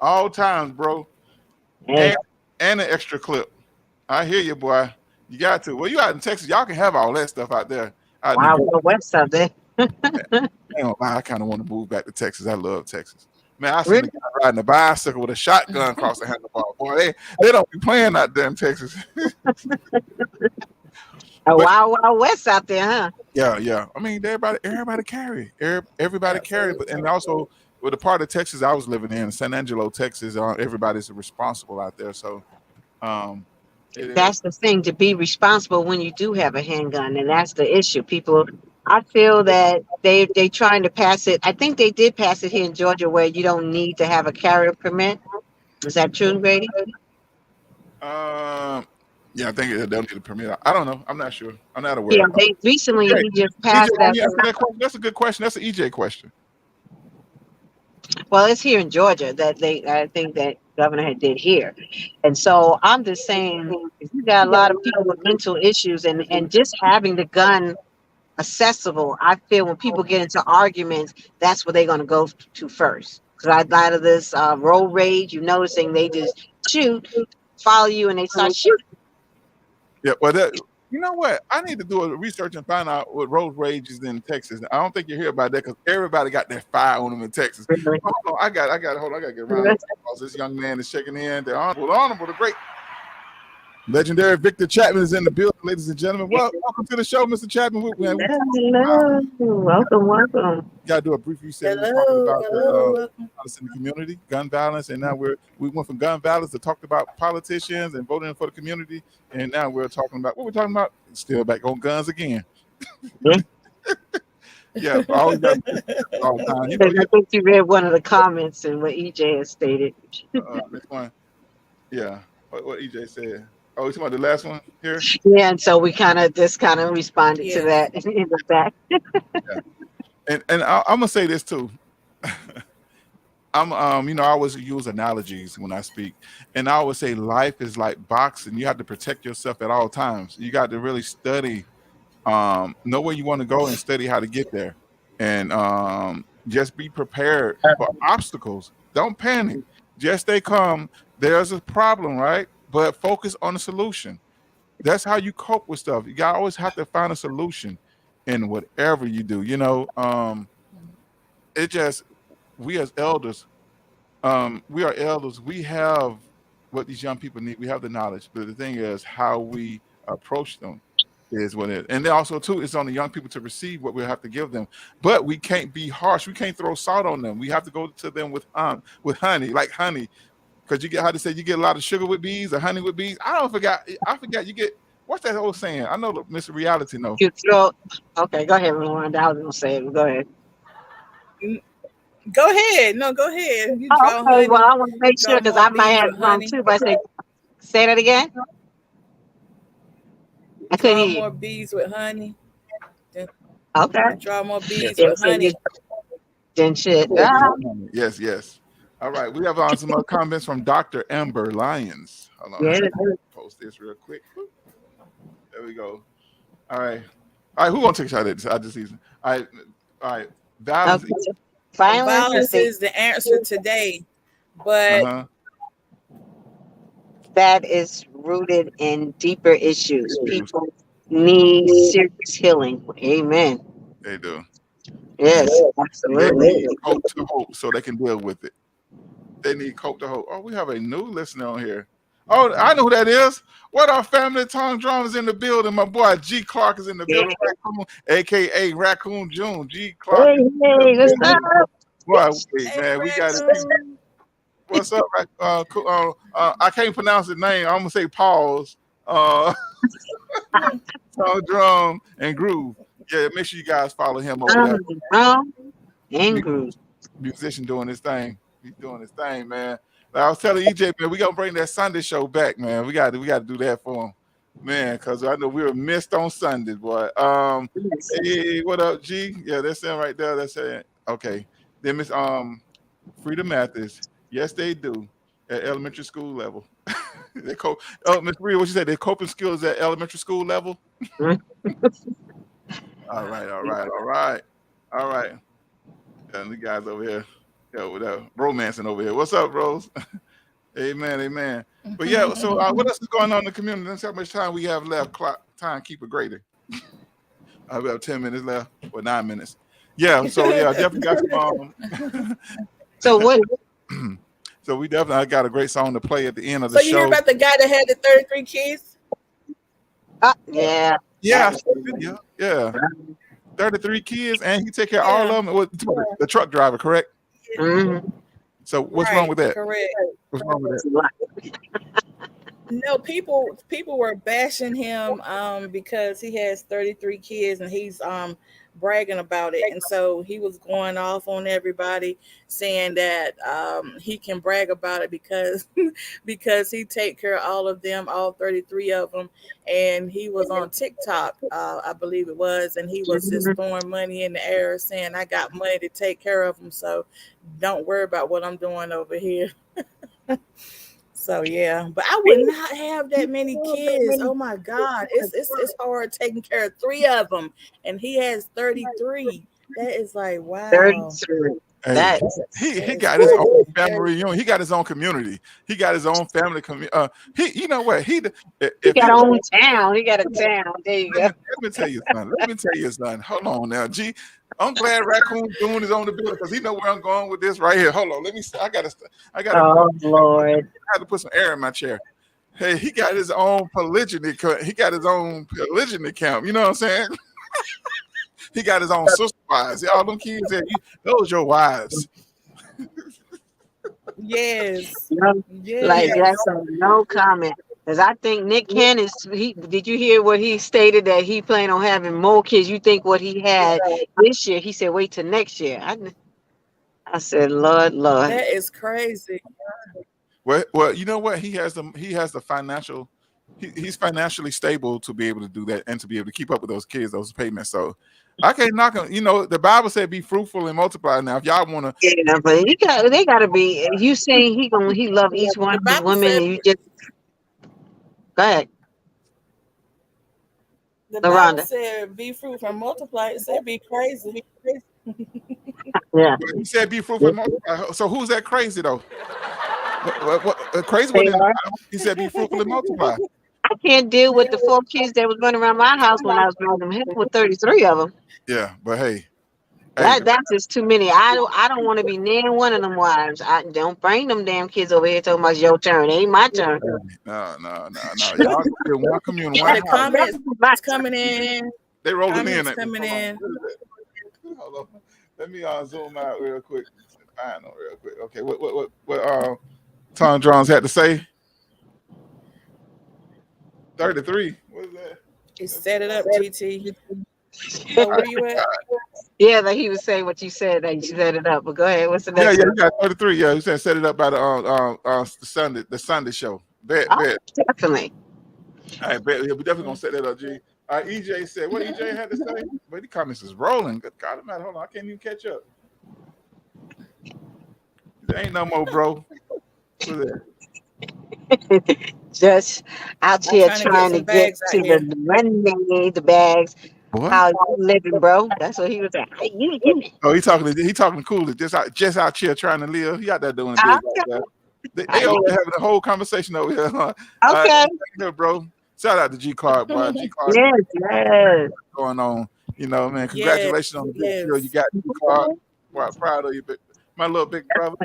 Speaker 2: all times, bro.
Speaker 5: Hey,
Speaker 2: And and an extra clip. I hear you, boy. You got to. Well, you out in Texas, y'all can have all that stuff out there, out in the
Speaker 5: Wild
Speaker 2: good.
Speaker 5: Wild West out there.
Speaker 2: I ain't gonna lie, I kind of want to move back to Texas. I love Texas. Man, I seen the
Speaker 5: Really?
Speaker 2: guy riding a bicycle with a shotgun across the handlebar. Boy, they don't be playing out there in Texas.
Speaker 5: A
Speaker 2: But
Speaker 5: Wild West out there, huh?
Speaker 2: yeah, yeah. I mean, everybody carry. Everybody carry. But and
Speaker 4: absolutely.
Speaker 2: also with the part of Texas I was living in, San Angelo, Texas, everybody's responsible out there. So um, it is.
Speaker 5: That's the thing, to be responsible when you do have a handgun, and that's the issue. People, I feel that they trying to pass it. I think they did pass it here in Georgia where you don't need to have a carrier permit. Is that true, Grady?
Speaker 2: Um, yeah, I think they'll need a permit. I don't know. I'm not sure. I'm not
Speaker 5: Yeah,
Speaker 2: aware.
Speaker 5: they recently
Speaker 2: EJ,
Speaker 5: he just
Speaker 2: EJ,
Speaker 5: passed
Speaker 2: can
Speaker 5: that.
Speaker 2: you answer that question? That's a good question. That's an EJ question.
Speaker 5: Well, it's here in Georgia that I think that governor had did here, and so I'm just saying, if you got a lot of people with mental issues, and just having the gun accessible, I feel when people get into arguments, that's what they're going to go to first. Because I out of this road rage, you noticing they just shoot. follow you and they start shooting.
Speaker 2: Yeah, well, you know what? I need to do a research and find out what road rage is in Texas. I don't think you hear about that because everybody got their fire on them in Texas.
Speaker 5: Really?
Speaker 2: Hold on, I got, hold on, I got to get around because this young man is checking in. The honorable, the great, legendary Victor Chapman is in the building, ladies and gentlemen. Well, welcome to the show, Mr. Chapman.
Speaker 5: Hello. Welcome.
Speaker 2: Got to do a brief reset. We were talking
Speaker 4: Hello,
Speaker 2: about
Speaker 4: hello, welcome.
Speaker 2: violence in the community, gun violence, and now we went from gun violence to talked about politicians and voting for the community, and now we're talking about what we're talking about. Still back on guns again. Yeah, I always got all the time. You know,
Speaker 5: I think you read one of the comments and what EJ has stated.
Speaker 2: this one. Yeah, what EJ said. Oh, you talking about the last one here?
Speaker 5: Yeah, and so we kind of responded to
Speaker 4: Yes.
Speaker 5: that in the back.
Speaker 2: And I'm gonna say this too. I'm I always use analogies when I speak, and I always say life is like boxing. You have to protect yourself at all times. You got to really study, know where you want to go and study how to get there, and just be prepared for obstacles. Don't panic. Just stay calm. There's a problem, right? But focus on the solution. That's how you cope with stuff. You got always have to find a solution in whatever you do. It just we as elders, we are elders. We have what these young people need. We have the knowledge, but the thing is how we approach them is what it is. And then also too, it's on the young people to receive what we have to give them. But we can't be harsh. We can't throw salt on them. We have to go to them with honey, like honey, because you get how to say you get a lot of sugar with bees or honey with bees. I forgot you get what's that old saying? I know Mr. Reality knows.
Speaker 5: You throw. Okay, go ahead, Rwanda. I was gonna say it. Go ahead.
Speaker 4: Go ahead. No, go ahead. You
Speaker 5: Oh,
Speaker 4: draw
Speaker 5: okay.
Speaker 4: honey.
Speaker 5: Well, I want to make
Speaker 4: Draw
Speaker 5: sure because
Speaker 4: more
Speaker 5: I might
Speaker 4: bees
Speaker 5: have
Speaker 4: with
Speaker 5: wrong
Speaker 4: honey.
Speaker 5: too. But say that again. I couldn't
Speaker 4: Draw
Speaker 5: hear
Speaker 4: more
Speaker 5: you.
Speaker 4: bees with honey.
Speaker 5: Okay.
Speaker 4: Draw more bees
Speaker 5: Yeah,
Speaker 4: with
Speaker 5: so you
Speaker 4: honey.
Speaker 5: then shit.
Speaker 2: Yes. All right. We have some more comments from Dr. Amber Lyons. Hold on.
Speaker 5: Yeah.
Speaker 2: Post this real quick. There we go. All right. Who gonna take a shot at this? I just see. All right. Violence.
Speaker 5: Okay. Violence
Speaker 4: is the answer today, but
Speaker 2: Uh-huh.
Speaker 5: that is rooted in deeper issues. People need serious healing. Amen.
Speaker 2: They do.
Speaker 5: Yes,
Speaker 2: They
Speaker 5: absolutely.
Speaker 2: need hope to hope so they can deal with it. They need hope to hope. Oh, we have a new listener on here. Oh, I know who that is. What our family Tom Drum is in the building. My boy G Clark is in the building. Raccoon, aka Raccoon June. G Clark.
Speaker 5: Hey, what's up?
Speaker 2: Boy, wait,
Speaker 4: hey,
Speaker 2: man, we got it.
Speaker 4: Raccoon.
Speaker 2: What's up? I can't pronounce his name. I'm gonna say pause. Tom Drum and Groove. Yeah, make sure you guys follow him over there.
Speaker 5: Drum and Groove.
Speaker 2: Musician doing his thing. He's doing his thing, man. Like I was telling EJ, man, we gonna bring that Sunday show back, man. We got to do that for him, man, because I know we were missed on Sunday, boy. Hey, what up, G? Yeah, that's him right there. That's it. Okay. Then Miss Frida Mathis. Yes, they do at elementary school level. They Miss Frida, what you say? Their coping skills at elementary school level. All right. And the guys over here, romancing over here. What's up, Rose? Amen. But yeah, so what else is going on in the community? Let's see how much time we have left. Clock time, keep it Grady. We have 10 minutes left, or 9 minutes. Yeah, so yeah, definitely got some.
Speaker 5: So what?
Speaker 2: So we definitely got a great song to play at the end of
Speaker 4: So
Speaker 2: the
Speaker 4: you
Speaker 2: show.
Speaker 4: hear about the guy that had the 33 kids?
Speaker 5: Yeah.
Speaker 2: Yeah. 33 kids, and he take care of all of them. The truck driver, correct?
Speaker 5: Mm-hmm.
Speaker 2: So what's wrong with that?
Speaker 4: Correct.
Speaker 2: What's wrong with that?
Speaker 4: No, people were bashing him because he has 33 kids and he's bragging about it. And so he was going off on everybody saying that he can brag about it because he take care of all of them, all 33 of them. And he was on TikTok, I believe it was, and he was just throwing money in the air saying, I got money to take care of them. So don't worry about what I'm doing over here. So yeah, but I would not have that many kids. Oh my God, it's hard taking care of 3 of them, and he has 33. That is like wow.
Speaker 5: 33.
Speaker 2: Hey,
Speaker 5: That
Speaker 2: he
Speaker 4: That's
Speaker 2: got his own
Speaker 4: crazy.
Speaker 2: family reunion. He got his own community. He got his own family community. He, you know what?
Speaker 5: he
Speaker 2: If he
Speaker 5: got
Speaker 2: was,
Speaker 5: own town. He got a town. There you go.
Speaker 2: let me tell you something. Let me tell you something. Hold on now, G. I'm glad Raccoon Doon is on the building because he know where I'm going with this right here. Hold on, let me. I gotta
Speaker 5: Oh Lord.
Speaker 2: I had to put some air in my chair. Hey, he got his own polygyny. He got his own polygyny camp. You know what I'm saying? He got his own sister wives. All them kids that those your wives.
Speaker 4: Yes.
Speaker 5: No, like
Speaker 4: Yes.
Speaker 5: that's a no comment. Because I think Nick Cannon, he did you hear what he stated that he planned on having more kids? You think what he had this year? He said wait till next year. I said, Lord, Lord.
Speaker 4: That is crazy.
Speaker 2: Well, you know what? He has the financial. He's financially stable to be able to do that and to be able to keep up with those kids, those payments. So I can't knock him. You know, the Bible said, "Be fruitful and multiply." Now, if y'all want to,
Speaker 5: Yeah, but they gotta be. You saying he love each one
Speaker 4: The
Speaker 5: of his
Speaker 4: Bible
Speaker 5: women,
Speaker 4: said
Speaker 5: and you just go ahead,
Speaker 4: the Bible
Speaker 5: LaRonda.
Speaker 4: said be fruitful and multiply. It said be crazy.
Speaker 5: Yeah,
Speaker 2: he said, "Be fruitful and multiply." So who's that crazy though? Crazy one?
Speaker 5: they are.
Speaker 2: He said, "Be fruitful and multiply."
Speaker 5: I can't deal with the 4 kids that was running around my house when I was raising them. Heck, with 33 of them.
Speaker 2: Yeah, but hey,
Speaker 5: That's just too many. I don't want to be near one of them wives. I don't bring them damn kids over here talking about it's your turn. It ain't my turn.
Speaker 2: no. Y'all in one community,
Speaker 4: And
Speaker 2: one
Speaker 4: the
Speaker 2: house.
Speaker 5: That's
Speaker 4: comments
Speaker 5: my
Speaker 4: coming in.
Speaker 2: They rolling in.
Speaker 4: Comments coming
Speaker 2: Hold on.
Speaker 4: in.
Speaker 2: Hold on. Let me zoom out real quick. I know real quick. Okay, what Tom Jones had to say? 33. What is that?
Speaker 4: It set it up, GT. Oh, where you at?
Speaker 5: Yeah, like he was saying what you said that you set it up. But go ahead. What's the
Speaker 2: Yeah,
Speaker 5: next
Speaker 2: yeah,
Speaker 5: one?
Speaker 2: you got 33. Yeah, he said set it up by the Sunday show. Bet,
Speaker 5: Oh,
Speaker 2: bet.
Speaker 5: definitely.
Speaker 2: All right, bet. Yeah, we definitely gonna set that up, G. EJ said what EJ had to say, but the comments is rolling. Good God, man, hold on, I can't even catch up. There ain't no more, bro. What's that?
Speaker 5: Just out
Speaker 4: I'm
Speaker 5: here
Speaker 4: trying to get
Speaker 5: trying to
Speaker 4: some
Speaker 5: get
Speaker 4: bags
Speaker 5: to
Speaker 4: out
Speaker 5: the
Speaker 4: here.
Speaker 5: money, the bags.
Speaker 2: Boy.
Speaker 5: How you living, bro? That's what he was saying. How you living?
Speaker 2: Oh, he talking cool. Just out here trying to live. He out there doing big like
Speaker 5: Okay.
Speaker 2: that.
Speaker 5: How
Speaker 2: They over
Speaker 5: you?
Speaker 2: there having a whole conversation over here. Huh?
Speaker 5: Okay.
Speaker 2: Here, bro. Shout out to G Clark, boy. G Clark
Speaker 5: Yes, yes.
Speaker 2: going on. You know, man.
Speaker 4: Yes,
Speaker 2: Congratulations on the big deal you
Speaker 4: yes.
Speaker 2: got, G Clark. Boy, proud of you, my little big brother.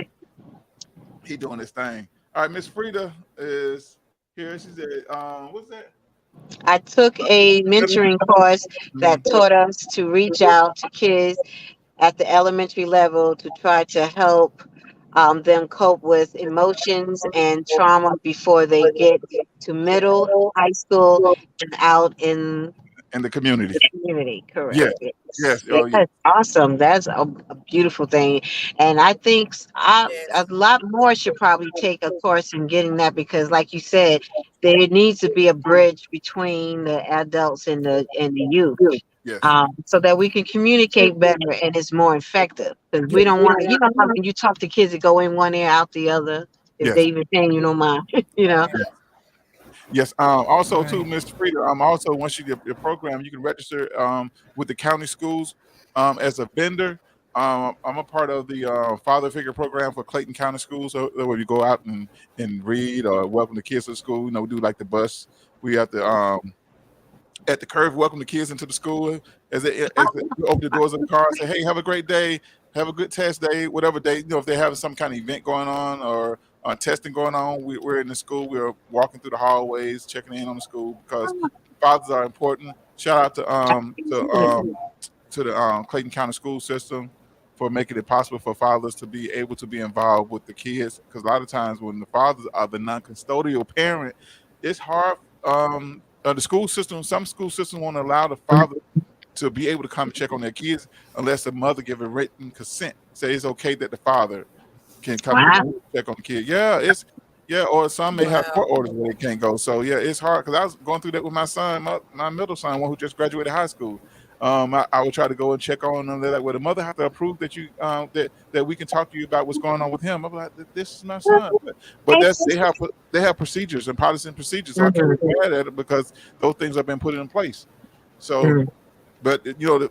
Speaker 2: He doing his thing. All right, Miss Frida is here. She said, what's that?
Speaker 5: I took a mentoring course that taught us to reach out to kids at the elementary level to try to help them cope with emotions and trauma before they get to middle, high school, and out in
Speaker 2: In the community.
Speaker 5: the community.
Speaker 2: Yes,
Speaker 5: Correct. Yes.
Speaker 2: yes, oh yeah,
Speaker 5: Yes. Awesome. That's a beautiful thing. And I think a
Speaker 4: Yes.
Speaker 5: lot more should probably take a course in getting that because, like you said, there needs to be a bridge between the adults and the youth,
Speaker 2: yes,
Speaker 5: so that we can communicate better and it's more effective. Because we don't want to, how when you talk to kids that go in one ear out the other, if they
Speaker 2: yes.
Speaker 5: even paying you no mind, you know.
Speaker 2: Yes. Also, too,
Speaker 4: Right.
Speaker 2: Miss Frida. Also once you get your program, you can register with the county schools as a vendor. I'm a part of the father figure program for Clayton County Schools. So where you go out and read or welcome the kids to the school. You know, we do like the bus. We have to at the curve, welcome the kids into the school you open the doors of the car and say, hey, have a great day, have a good test day, whatever day, if they're having some kind of event going on or testing going on, we're in the school, we're walking through the hallways, checking in on the school because fathers are important. Shout out to the Clayton County school system for making it possible for fathers to be able to be involved with the kids because a lot of times when the fathers are the non-custodial parent, it's hard. The school system, some school systems won't allow the father to be able to come check on their kids unless the mother give a written consent. Say it's okay that the father can come
Speaker 5: Wow.
Speaker 2: check on the kid. Or some may have court
Speaker 4: Wow.
Speaker 2: orders where they can't go. So yeah, it's hard because I was going through that with my son, my middle son, one who just graduated high school. I would try to go and check on them. They're like, well, the mother have to approve that you that we can talk to you about what's going on with him. I'm like, this is my son, but they have procedures and policies and procedures. So I can't
Speaker 5: Mhm,
Speaker 2: be mad at it because those things have been put in place. So
Speaker 5: mhm.
Speaker 2: But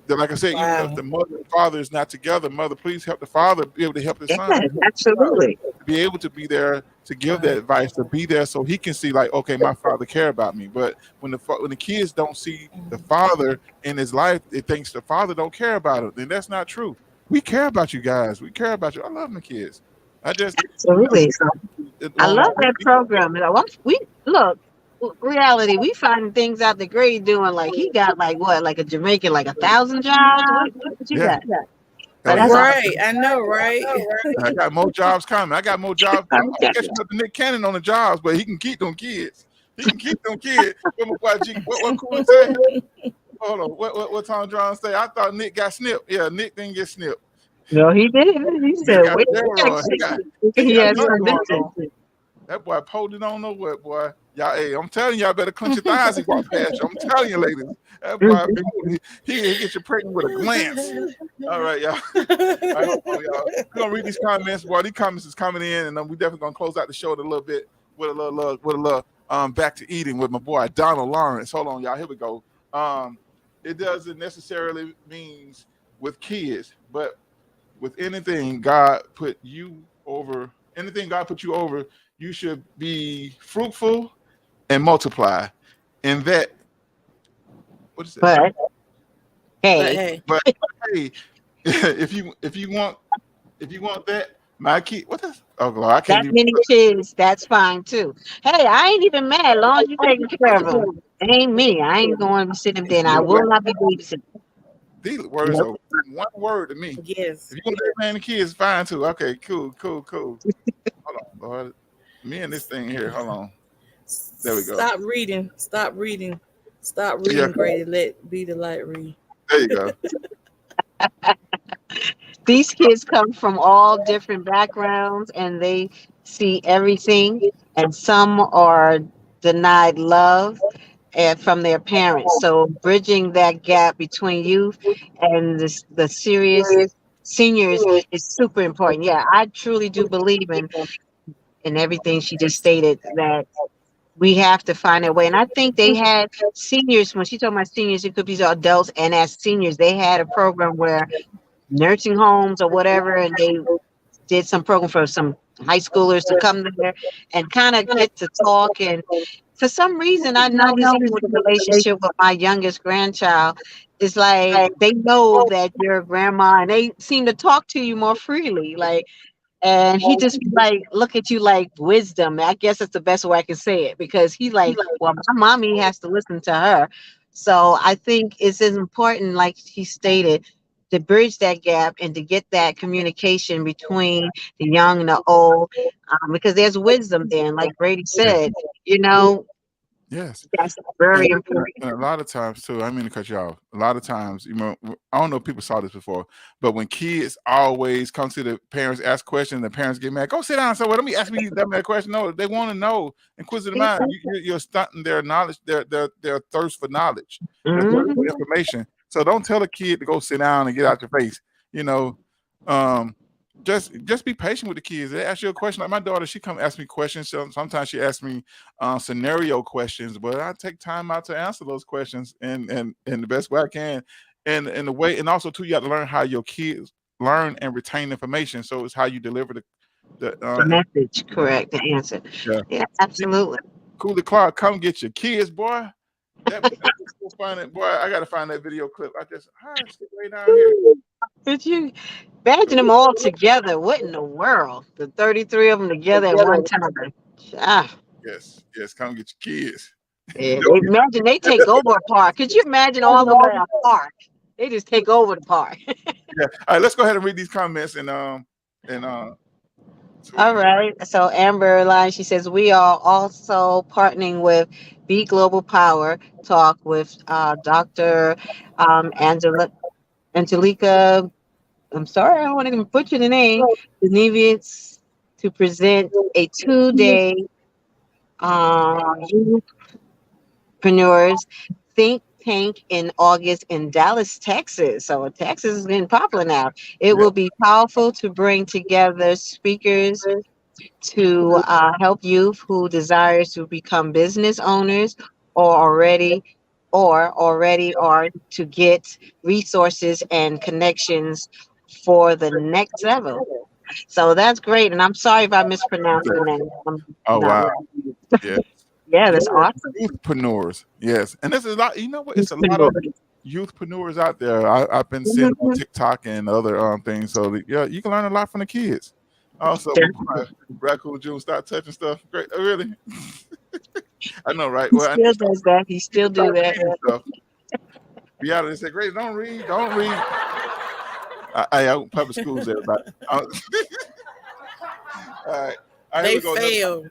Speaker 2: like I said, even if
Speaker 4: Wow.
Speaker 2: the mother and father is not together, mother, please help the father be able to help the
Speaker 5: Yeah,
Speaker 2: son,
Speaker 5: absolutely.
Speaker 2: to be able to be there to give that
Speaker 4: Right.
Speaker 2: advice, to be there so he can see like, okay, my father care about me. But when the kids don't see the father in his life, it thinks the father don't care about him. Then that's not true. We care about you guys. We care about you. I love my kids. I just
Speaker 5: Absolutely. So I
Speaker 2: on
Speaker 5: love that program. Like, we look, reality, we finding things out that Grady doing. Like he got like what, like a Jamaican, like 1,000 jobs. What you
Speaker 2: yeah.
Speaker 5: got?
Speaker 2: Oh
Speaker 5: But
Speaker 2: yeah.
Speaker 5: that's all.
Speaker 4: Right. I know, right?
Speaker 2: I got more jobs coming. I got more jobs. I'm
Speaker 5: Okay.
Speaker 2: catching up to Nick Cannon on the jobs, but he can keep them kids. He can keep them kids. What my boy G, what cool say? Hold on. What Tom John say? I thought Nick got snipped. Yeah, Nick didn't get snipped.
Speaker 5: No, he did. He
Speaker 2: Nick
Speaker 5: said,
Speaker 2: got
Speaker 5: "Wait,
Speaker 2: steroids. He
Speaker 5: he
Speaker 2: got
Speaker 5: has
Speaker 2: something
Speaker 5: some
Speaker 2: going on.
Speaker 5: vision."
Speaker 2: That boy pulled it on the what, boy. Y'all, hey, I'm telling y'all better clench your thighs and walk past you. I'm telling you, ladies. That boy, he get you pregnant with a glance. All right, y'all. All right, hold on, y'all. We're gonna read these comments. Boy, these comments is coming in, and we definitely gonna close out the show with a little bit with a little back to eating with my boy Donald Lawrence. Hold on, y'all. Here we go. Um, it doesn't necessarily means with kids, but with anything God put you over, you should be fruitful and multiply. And that, what is that?
Speaker 5: But
Speaker 4: But
Speaker 5: hey,
Speaker 4: hey,
Speaker 2: But hey, if you want that, my kid, what is? Oh, Lord, I can't
Speaker 5: that
Speaker 2: even.
Speaker 5: many kids, that's fine too. Hey, I ain't even mad. As long as you taking care of them. It ain't me. I ain't going to be sitting there, and I
Speaker 2: You know what?
Speaker 5: will not be babysitting.
Speaker 2: These words
Speaker 5: Nope.
Speaker 2: are one word to me.
Speaker 4: yes.
Speaker 2: If you want that man and kids, fine too. Okay, cool, cool, cool. Hold on, Lord. Me and this thing here. Hold on. There we go.
Speaker 4: Stop reading. Stop reading. Stop
Speaker 2: Yeah,
Speaker 4: reading, Grady. Let be the light read.
Speaker 2: there you go.
Speaker 5: These kids come from all different backgrounds and they see everything, and some are denied love and from their parents. So bridging that gap between youth and the serious seniors is super important. Yeah, I truly do believe in everything she just stated, that we have to find a way. And I think they had seniors, when she talking about seniors, it could be adults, and as seniors, they had a program where nursing homes or whatever, and they did some program for some high schoolers to come there and kind of get to talk. And for some reason, I noticed even with the relationship with my youngest grandchild, it's like they know that you're a grandma and they seem to talk to you more freely. Like, and he just be like, look at you like wisdom. I guess that's the best way I can say it, because he's like, well, my mommy has to listen to her. So I think it's as important, like he stated, to bridge that gap and to get that communication between the young and the old, because there's wisdom there. And like Brady
Speaker 2: Yeah.
Speaker 5: said, you know,
Speaker 2: Yes.
Speaker 5: that's very
Speaker 2: And,
Speaker 5: important.
Speaker 2: and a lot of times too, I mean to cut you off. A lot of times, I don't know if people saw this before, but when kids always come to the parents, ask questions, the parents get mad. Go sit down somewhere. Let me ask me these dumb question. No, they want to know. Inquisitive mind. You're stunting their knowledge, their thirst for knowledge, their thirst for
Speaker 5: Mhm.
Speaker 2: information. So don't tell a kid to go sit down and get out your face. You know, um, just be patient with the kids. They ask you a question. Like my daughter, she come ask me questions. So sometimes she asks me scenario questions, but I take time out to answer those questions and the best way I can. And the way, and also too, you have to learn how your kids learn and retain information. So it's how you deliver
Speaker 5: The message, correct, the answer.
Speaker 2: yeah.
Speaker 5: Yeah, absolutely.
Speaker 2: Cool the Clark, come get your kids, boy. That's so funny, boy. I gotta find that video clip. I sit way down here.
Speaker 5: Could you imagine them all together? What in the world? The 33 of them together at one time. Ah,
Speaker 2: Yes, yes, come get your kids.
Speaker 5: yeah, they imagine they take over a park. Could you imagine all of them at a park? They just take over the park.
Speaker 2: Yeah. All right, let's go ahead and read these comments and so we
Speaker 5: All
Speaker 2: can.
Speaker 5: right. So Amber Line, she says we are also partnering with B Global Power Talk with Dr. Angelica. I'm sorry, I don't want to butcher the name. Benevience, to present a 2-day youthpreneurs think tank in August in Dallas, Texas. So Texas is getting popular now. It
Speaker 2: Yeah.
Speaker 5: will be powerful to bring together speakers to help youth who desires to become business owners or already or already are to get resources and connections for the next level. So that's great. And I'm sorry if I mispronounced the name. I'm
Speaker 2: Oh
Speaker 5: not
Speaker 2: wow,
Speaker 5: right.
Speaker 2: yeah,
Speaker 5: Yeah,
Speaker 2: yeah,
Speaker 5: that's awesome.
Speaker 2: youthpreneurs, yes, and this is a lot. You know what? It's a lot of
Speaker 5: Mhm.
Speaker 2: youthpreneurs out there. I've been seeing on TikTok and other things. So yeah, you can learn a lot from the kids. Also, before Raccoon June start touching stuff, great, really. I know, right?
Speaker 5: He
Speaker 2: Well, I need
Speaker 5: still
Speaker 2: to start,
Speaker 5: does that. He
Speaker 2: need to
Speaker 5: still do
Speaker 2: start
Speaker 5: that.
Speaker 2: reading stuff. Be out of this. Say, Grace, don't read, don't read. I own public schools, everybody. All right, here
Speaker 4: They
Speaker 2: we go. Another.
Speaker 4: failed.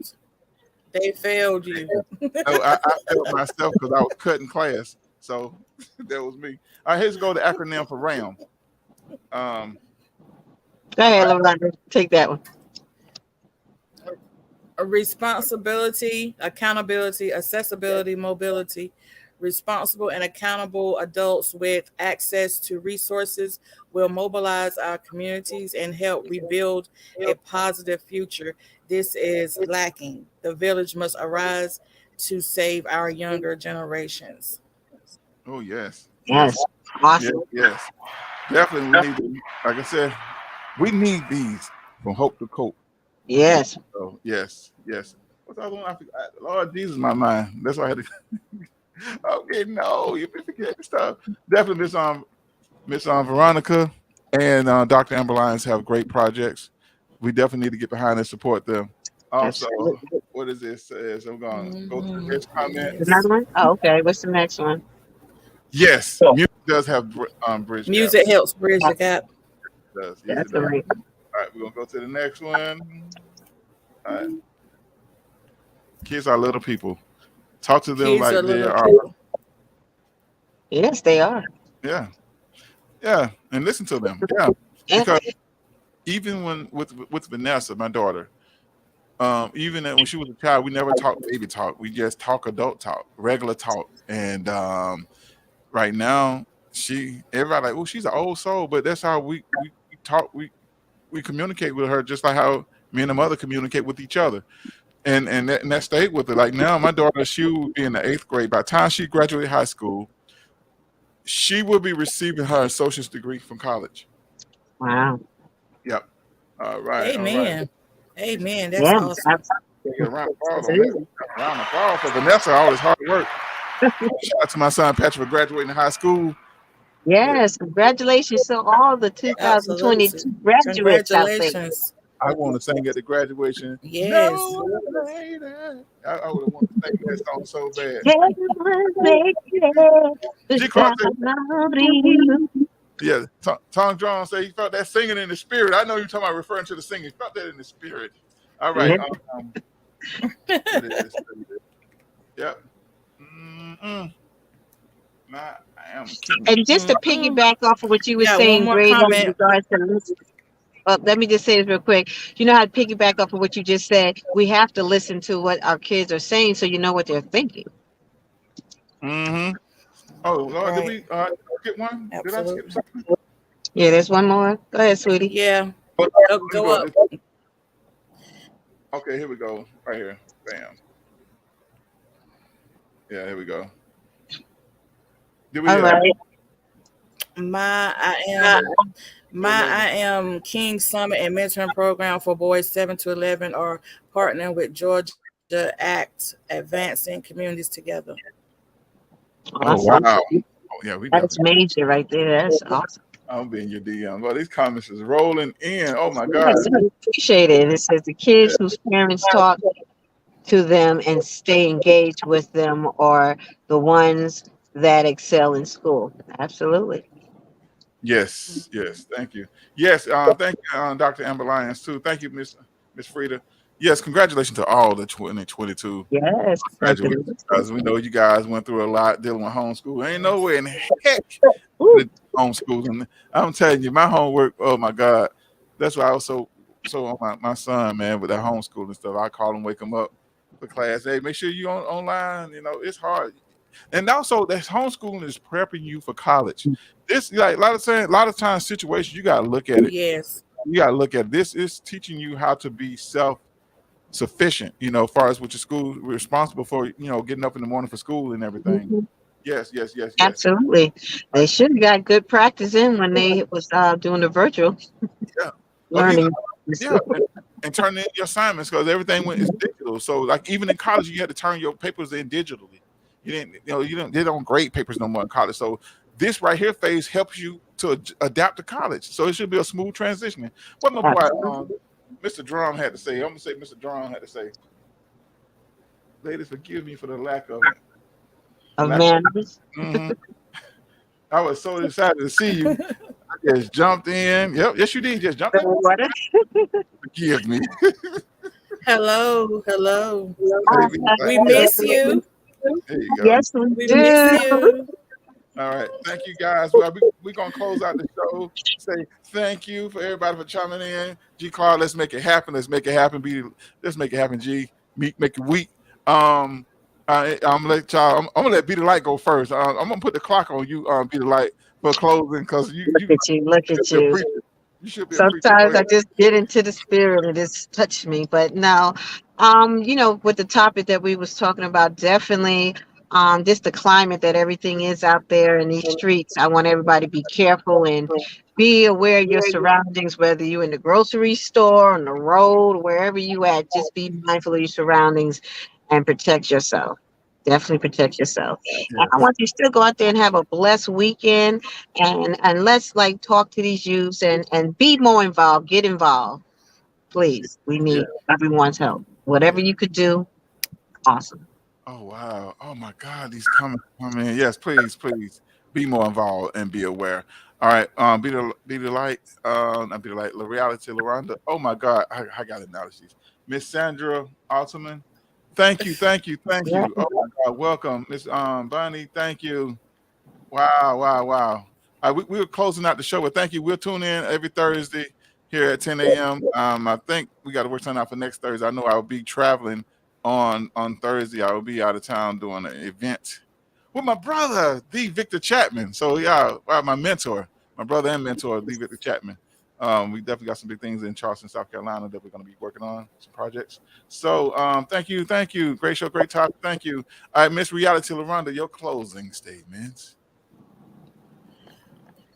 Speaker 4: They failed you.
Speaker 2: No, I failed myself because I was cutting class. So that was me. All right, here's go the acronym for RAM. Um,
Speaker 5: Go ahead, Loretta. Take that one.
Speaker 4: Responsibility, accountability, accessibility, mobility. Responsible and accountable adults with access to resources will mobilize our communities and help rebuild a positive future. This is lacking. The village must arise to save our younger generations.
Speaker 2: oh yes, yes,
Speaker 5: Yes.
Speaker 2: yes,
Speaker 5: Awesome.
Speaker 2: yes. Definitely, we need to. Like I said, we need these from hope to cope.
Speaker 5: Yes.
Speaker 2: So yes, yes. What's the other one? I forgot. Lord Jesus, my mind. That's why I had to. Okay, no, you be forgetting stuff. Definitely, Miss Veronica and Dr. Amber Lyons have great projects. We definitely need to get behind and support them. Also,
Speaker 5: Absolutely.
Speaker 2: what is this? Says I'm going to go to the
Speaker 4: Mhm.
Speaker 2: next comment.
Speaker 4: Yes.
Speaker 5: Another one? Oh, okay. What's the next one?
Speaker 2: Yes, music does have bridge gap.
Speaker 4: Music helps bridge the gap.
Speaker 2: It does. Yes, it does.
Speaker 5: Definitely.
Speaker 2: All right, we're gonna go to the next one. All right, kids are little people. Talk to them
Speaker 4: Kids
Speaker 2: like
Speaker 4: are
Speaker 2: they
Speaker 4: little
Speaker 2: are.
Speaker 4: people.
Speaker 5: Yes, they are.
Speaker 2: Yeah, yeah, and listen to them. Yeah,
Speaker 5: Yeah.
Speaker 2: because even when with Vanessa, my daughter, even when she was a child, we never talked baby talk. We just talk adult talk, regular talk. And right now, everybody like, oh, she's an old soul, but that's how we talk. We communicate with her just like how me and the mother communicate with each other. And that stayed with her. Like now, my daughter, she will be in the 8th grade. By the time she graduated high school, she will be receiving her associate's degree from college.
Speaker 5: Wow.
Speaker 2: Yep. All right. All right.
Speaker 4: Amen. Amen. That's
Speaker 5: Yes.
Speaker 4: awesome.
Speaker 2: Get a round of applause on that.
Speaker 5: Absolutely.
Speaker 2: Round of applause for Vanessa, all this hard work. Shout out to my son Patrick for graduating high school. Yeah,
Speaker 5: Yes. Congratulations to all the
Speaker 4: Absolutely.
Speaker 5: 2022 graduates out there.
Speaker 4: Congratulations.
Speaker 2: I want to sing at the graduation.
Speaker 4: Yes.
Speaker 2: No later. I would have wanted to sing that song so bad.
Speaker 5: Heaven's made it.
Speaker 2: G
Speaker 5: Good
Speaker 2: Clark
Speaker 5: God
Speaker 2: said,
Speaker 5: you.
Speaker 2: yeah, Tom John said he felt that singing in the spirit. I know you're talking about referring to the singing. He felt that in the spirit. All right.
Speaker 5: Yeah.
Speaker 2: What is this? Yep. Mm-mm. I am king.
Speaker 5: And just to
Speaker 4: Mm-mm.
Speaker 5: piggyback off of what you were
Speaker 4: Got one
Speaker 5: saying,
Speaker 4: more
Speaker 5: Grady, in
Speaker 4: comment.
Speaker 5: regards to let me just say this real quick. You know how to piggyback off of what you just said? We have to listen to what our kids are saying so you know what they're thinking.
Speaker 2: Mm-hmm. Oh Lord, did
Speaker 4: Right.
Speaker 2: we get one? Did I skip
Speaker 4: Absolutely.
Speaker 2: something?
Speaker 5: Yeah, there's one more. Go ahead, sweetie.
Speaker 4: Yeah.
Speaker 2: Oh, let me
Speaker 4: Go
Speaker 2: go.
Speaker 4: up.
Speaker 2: Okay, here we go. Right here. Bam. Yeah, here we go. Did we
Speaker 5: All right.
Speaker 4: My I am I am King Summit and Mentoring Program for boys 7 to 11 are partnering with Georgia Act advancing communities together.
Speaker 2: Oh wow.
Speaker 5: Awesome.
Speaker 2: Oh yeah, we
Speaker 5: That's
Speaker 2: definitely.
Speaker 5: major right there. That's awesome.
Speaker 2: I'm being your DM. Well, these comments is rolling in. Oh my God.
Speaker 5: Yes, I appreciate it. It says the
Speaker 2: Yeah.
Speaker 5: kids whose parents talk to them and stay engaged with them are the ones that excel in school. Absolutely.
Speaker 2: Yes. Yes. Thank you. Yes. Thank you, Dr. Amber Lyons too. Thank you, Miss Frida. Yes. Congratulations to all the 2022
Speaker 5: Yes.
Speaker 2: graduates. Because we know you guys went through a lot dealing with homeschool. Ain't no way in heck
Speaker 5: Woo.
Speaker 2: the homeschooling. I'm telling you, my homework. Oh my God, that's why I was so on my son, man, with that homeschooling stuff. I call him, wake him up for class. Hey, make sure you online. You know, it's hard. And also, that homeschooling is prepping you for college. This, like a lot of times situations, you gotta look at it.
Speaker 4: Yes.
Speaker 2: You gotta look at it. This is teaching you how to be sufficient. You know, as far as with your school, responsible for getting up in the morning for school and everything.
Speaker 5: Mhm.
Speaker 2: Yes, yes, yes, yes.
Speaker 5: Absolutely.
Speaker 2: I,
Speaker 5: They should have got good practice in when they was doing the virtual
Speaker 2: yeah. Or even
Speaker 5: learning.
Speaker 2: yeah, and turn in your assignments because everything went is digital. So like even in college, you had to turn your papers in digitally. You didn't, you didn't. They don't grade papers no more in college. So this right here phase helps you to adapt to college. So it should be a smooth transition. What my boy,
Speaker 5: Absolutely.
Speaker 2: Mr. Drum had to say. I'm gonna say Mr. Drum had to say. Ladies, forgive me for the
Speaker 5: Of
Speaker 2: lack of.
Speaker 5: manners.
Speaker 2: Mhm. I was so excited to see you. I just jumped in. Yep, yes you did. Just jumped
Speaker 5: The
Speaker 2: in.
Speaker 5: water.
Speaker 2: Forgive me.
Speaker 4: Hello, hello.
Speaker 5: Ah,
Speaker 2: Ladies, like,
Speaker 4: We
Speaker 2: yeah,
Speaker 4: miss you.
Speaker 2: there you go.
Speaker 5: yes, we
Speaker 4: We miss
Speaker 5: do.
Speaker 4: you.
Speaker 2: All right. Thank you guys. Well, we're going to close out the show. Say thank you for everybody for chiming in. G Clark, let's make it happen. Let's make it happen. Let's make it happen, G. Make it weak. I'm gonna let y'all. I'm gonna let Be the Light go first. I'm gonna put the clock on you, Be the Light, for closing because
Speaker 5: Look at you. Look
Speaker 2: should
Speaker 5: at
Speaker 2: be a
Speaker 5: you.
Speaker 2: preacher. You should be a preacher. Go
Speaker 5: Sometimes
Speaker 2: ahead.
Speaker 5: I just get into the spirit and it's touched me. But no, with the topic that we was talking about, definitely just the climate that everything is out there in these streets. I want everybody to be careful and be aware of your surroundings, whether you're in the grocery store, on the road, wherever you at, just be mindful of your surroundings and protect yourself. Definitely protect yourself. And I
Speaker 2: Yes.
Speaker 5: want you to still go out there and have a blessed weekend and let's like talk to these youths and be more involved, get involved, please. We
Speaker 2: Yeah.
Speaker 5: need everyone's help, whatever you could do. Awesome.
Speaker 2: Oh wow! Oh my God! These comments coming in. Yes, please, please be more involved and be aware. All right, be the light. Not be the light. La reality, Loranda. Oh my God! I got analogies. Miss Sandra Altman. Thank you, thank you, thank
Speaker 5: Yeah.
Speaker 2: you. Oh my God! Welcome, Miss Bonnie. Thank you. Wow, wow, wow. We were closing out the show, but thank you. We'll tune in every Thursday here at 10 a.m. I think we got to work something out for next Thursday. I know I'll be traveling on Thursday. I will be out of town doing an event with my brother, D. Victor Chapman. So yeah, my mentor, my brother and mentor, D. Victor Chapman. We definitely got some big things in Charleston, South Carolina that we're going to be working on, some projects. So thank you, thank you. Great show, great topic. Thank you. All right, Miss Reality LaRonda, your closing statements.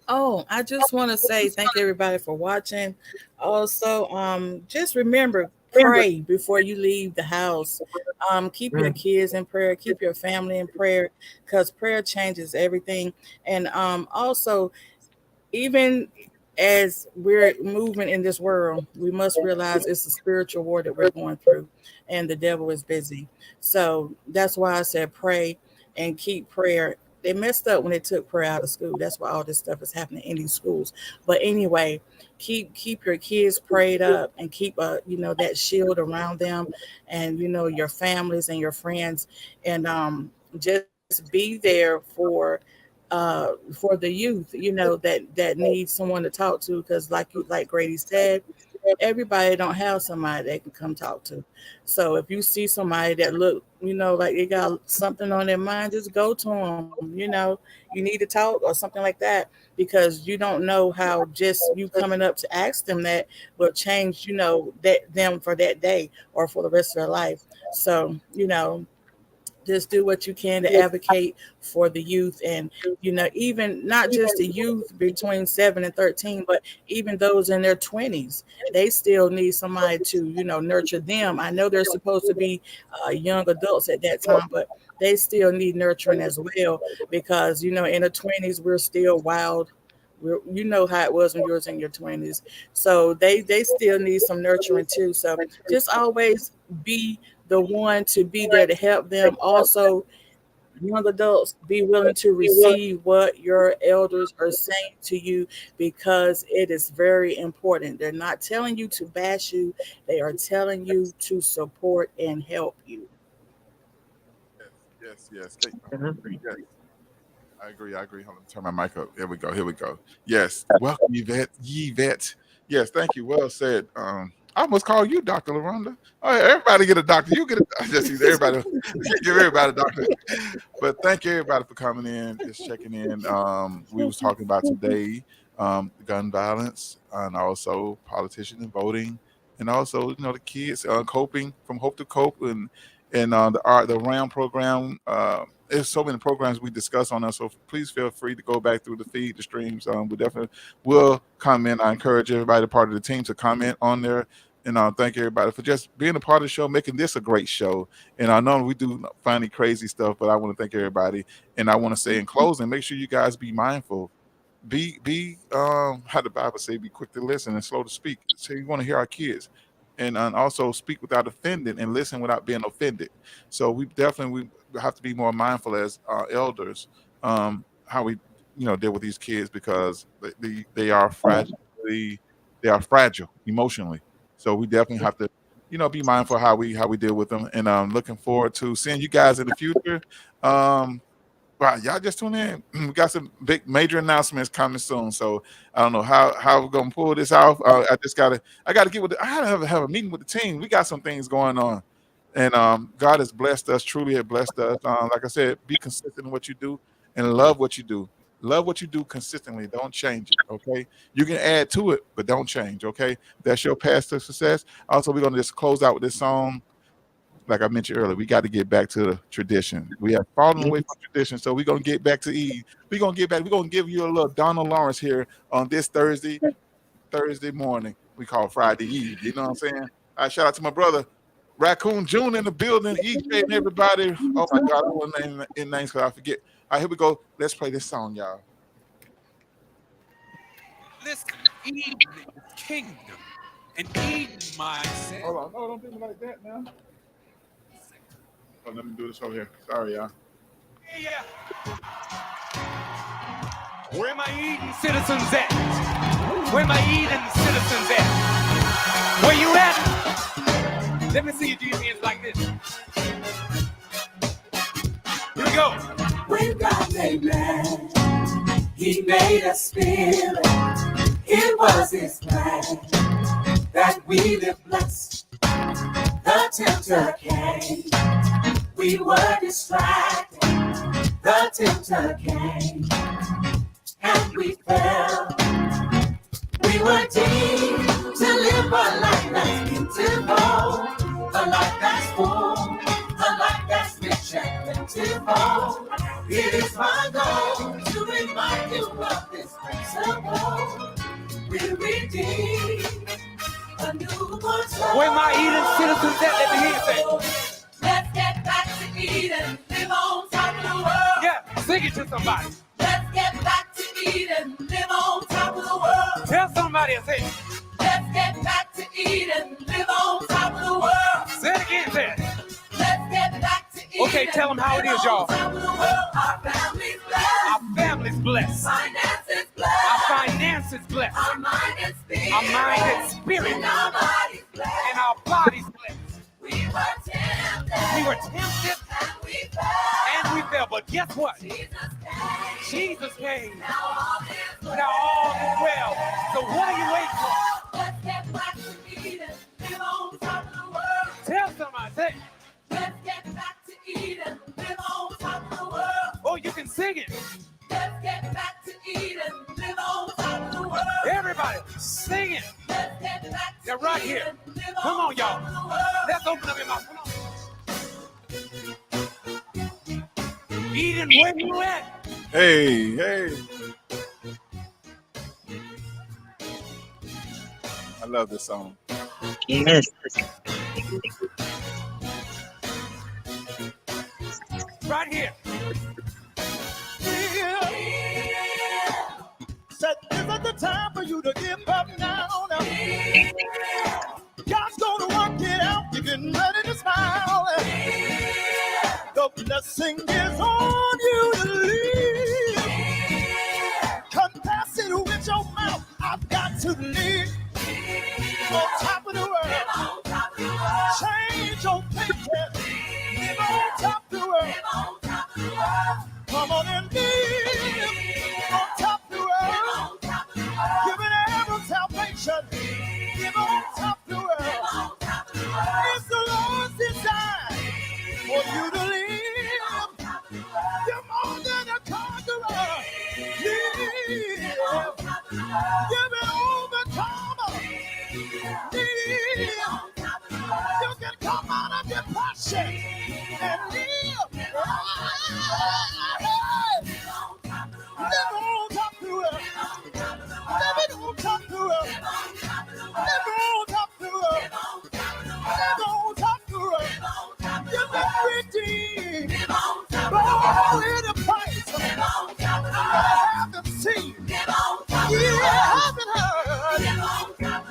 Speaker 4: Oh, I just want to say thank everybody for watching. Also, just remember, pray before you leave the house. Keep your
Speaker 5: Mm.
Speaker 4: kids in prayer, keep your family in prayer, because prayer changes everything. And also, even as we're moving in this world, we must realize it's a spiritual war that we're going through, and the devil is busy. So that's why I said pray and keep prayer. They messed up when they took prayer out of school. That's why all this stuff is happening in these schools. But anyway, keep your kids prayed up and keep that shield around them, and your families and your friends, and just be there for the youth, that needs someone to talk to, because like Grady said, everybody don't have somebody they can come talk to. So if you see somebody that look, like they got something on their mind, just go to them. You need to talk or something like that, because you don't know how just you coming up to ask them that will change, that them for that day or for the rest of their life. So just do what you can to advocate for the youth, and even not just the youth between 7 and 13, but even those in their 20s. They still need somebody to nurture them. I know they're supposed to be young adults at that time, but they still need nurturing as well, because in the 20s we're still wild. You know how it was when you was in your 20s. So they still need some nurturing too. So just always be the one to be there to help them. Also, young adults, be willing to receive what your elders are saying to you, because it is very important. They're not telling you to bash you, they are telling you to support and help you.
Speaker 2: Yes, yes, yes. Thank
Speaker 5: Absolutely.
Speaker 2: yes. I agree. I agree. Hold on, turn my mic up. Here we go. Here we go. Yes. Welcome, Yvette. Yvette. Yes, thank you. Well said. I almost call you Dr. LaRonda. Oh, yeah, everybody get a doctor. You get a just everybody give everybody a doctor. But thank you everybody for coming in, just checking in. We was talking about today gun violence and also politicians and voting, and also the kids coping from Hope to Cope, and the RAM program. there's so many programs we discuss on us. So please feel free to go back through the feed, the streams. We definitely will comment. I encourage everybody, part of the team, to comment on there. And thank everybody for just being a part of the show, making this a great show. And I know we do funny, crazy stuff, but I want to thank everybody. And I want to say in closing, make sure you guys be mindful. Be how the Bible say, be quick to listen and slow to speak. So you want to hear our kids, and also speak without offending and listen without being offended. So we have to be more mindful as elders, how we deal with these kids, because they are fragile. They are fragile emotionally. So we definitely have to be mindful how we deal with them. And looking forward to seeing you guys in the future. Wow, y'all just tune in. We got some big major announcements coming soon. So I don't know how we're gonna pull this off. I gotta get with I gotta have a meeting with the team. We got some things going on. And God has blessed us, truly has blessed us. Like I said, be consistent in what you do and love what you do. Love what you do consistently. Don't change it. Okay. You can add to it, but don't change. Okay. That's your path to success. Also, we're gonna just close out with this song. Like I mentioned earlier, we got to get back to the tradition. We have fallen away from tradition, so we're gonna get back to Eve. We're gonna get back. We're gonna give you a little Donald Lawrence here on this Thursday morning. We call Friday Eve. You know what I'm saying? I shout out to my brother Raccoon June in the building, EJ and everybody. Oh my God, I want to name in names because I forget. All right, here we go. Let's play this song, y'all.
Speaker 7: Listen, Eden is kingdom, and Eden mindset.
Speaker 2: Hold on, no, don't do me like that now. Oh, let me do this over here. Sorry, y'all.
Speaker 7: Yeah. Where my Eden citizens at? Where my Eden citizens at? Where you at? Let me see you do your hands like this. Here we go.
Speaker 1: When God made man, He made us spirit. It was His plan that we live blessed. The tempter came. We were distracted. The tempter came. And we fell. We were deemed to live a life that's beautiful, a life that's full, a life that's rich and plentiful. It is my goal to remind you of this principle. We're redeemed, a newborn soul.
Speaker 7: Where my Eden citizens at? Let me hear you say.
Speaker 1: Let's get back to Eden, live on top of the world.
Speaker 7: Yeah, sing it to somebody.
Speaker 1: Let's get back to Eden, live on top of the world.
Speaker 7: Tell somebody and say it.
Speaker 1: Let's get back to Eden, live on top of the world.
Speaker 7: Say it again, say it.
Speaker 1: Let's get back to Eden.
Speaker 7: Okay, tell them how it is, y'all.
Speaker 1: Live on top of the world. Our family's blessed.
Speaker 7: Our family's blessed.
Speaker 1: Finances
Speaker 7: Our
Speaker 1: blessed.
Speaker 7: finances blessed.
Speaker 1: Our mind and spirit.
Speaker 7: Our mind and spirit.
Speaker 1: And our bodies blessed.
Speaker 7: And our bodies blessed.
Speaker 1: We were tempted.
Speaker 7: We were tempted
Speaker 1: And we fell.
Speaker 7: and we fell, but guess what? Jesus came. Now all is well. So what are you waiting for?
Speaker 1: Let's get back to Eden, live on top of the world.
Speaker 7: Tell somebody, say,
Speaker 1: Let's get back to Eden, live on top of the world.
Speaker 7: oh, you can sing it.
Speaker 1: Let's get back to Eden, live on top of the world.
Speaker 7: Everybody, sing it.
Speaker 1: Let's get back to
Speaker 7: They're right here.
Speaker 1: Eden, live
Speaker 7: Come on,
Speaker 1: top
Speaker 7: y'all.
Speaker 1: of the world.
Speaker 7: Let's open up your mouth. Come on. Eden, where you at?
Speaker 2: Hey. I love this song.
Speaker 6: Yes.
Speaker 7: Right here.
Speaker 2: Said, isn't the time for you to give up now? God's gonna work it out. You're getting ready to smile. The blessing is on you to leave. Confess it with your mouth. I've got to live on top of the world. Change your thinking. Live on top of the world. Come on and live on top of the world. Giving every salvation. Live on top of the world. It's the Lord's design for you to live. You're more than a conqueror. Live. You've been overcomer. Live. You can come out of depression and live. Live on top to it. Live on top to it. Live on top to it. Live on top to it. You've been redeemed. Oh, in the price. I haven't seen. You haven't heard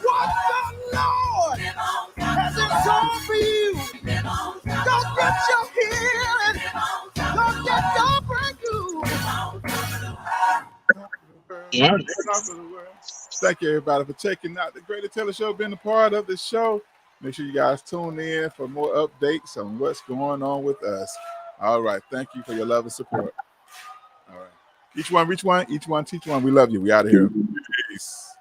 Speaker 2: what the Lord has in store for you. Don't get your healing. Don't get your breakthrough.
Speaker 5: Yes.
Speaker 2: Thank you, everybody, for checking out the Grady Taylor Show, being a part of the show. Make sure you guys tune in for more updates on what's going on with us. All right. Thank you for your love and support. All right. Each one, reach one, each one, teach one. We love you. We out of here. Peace.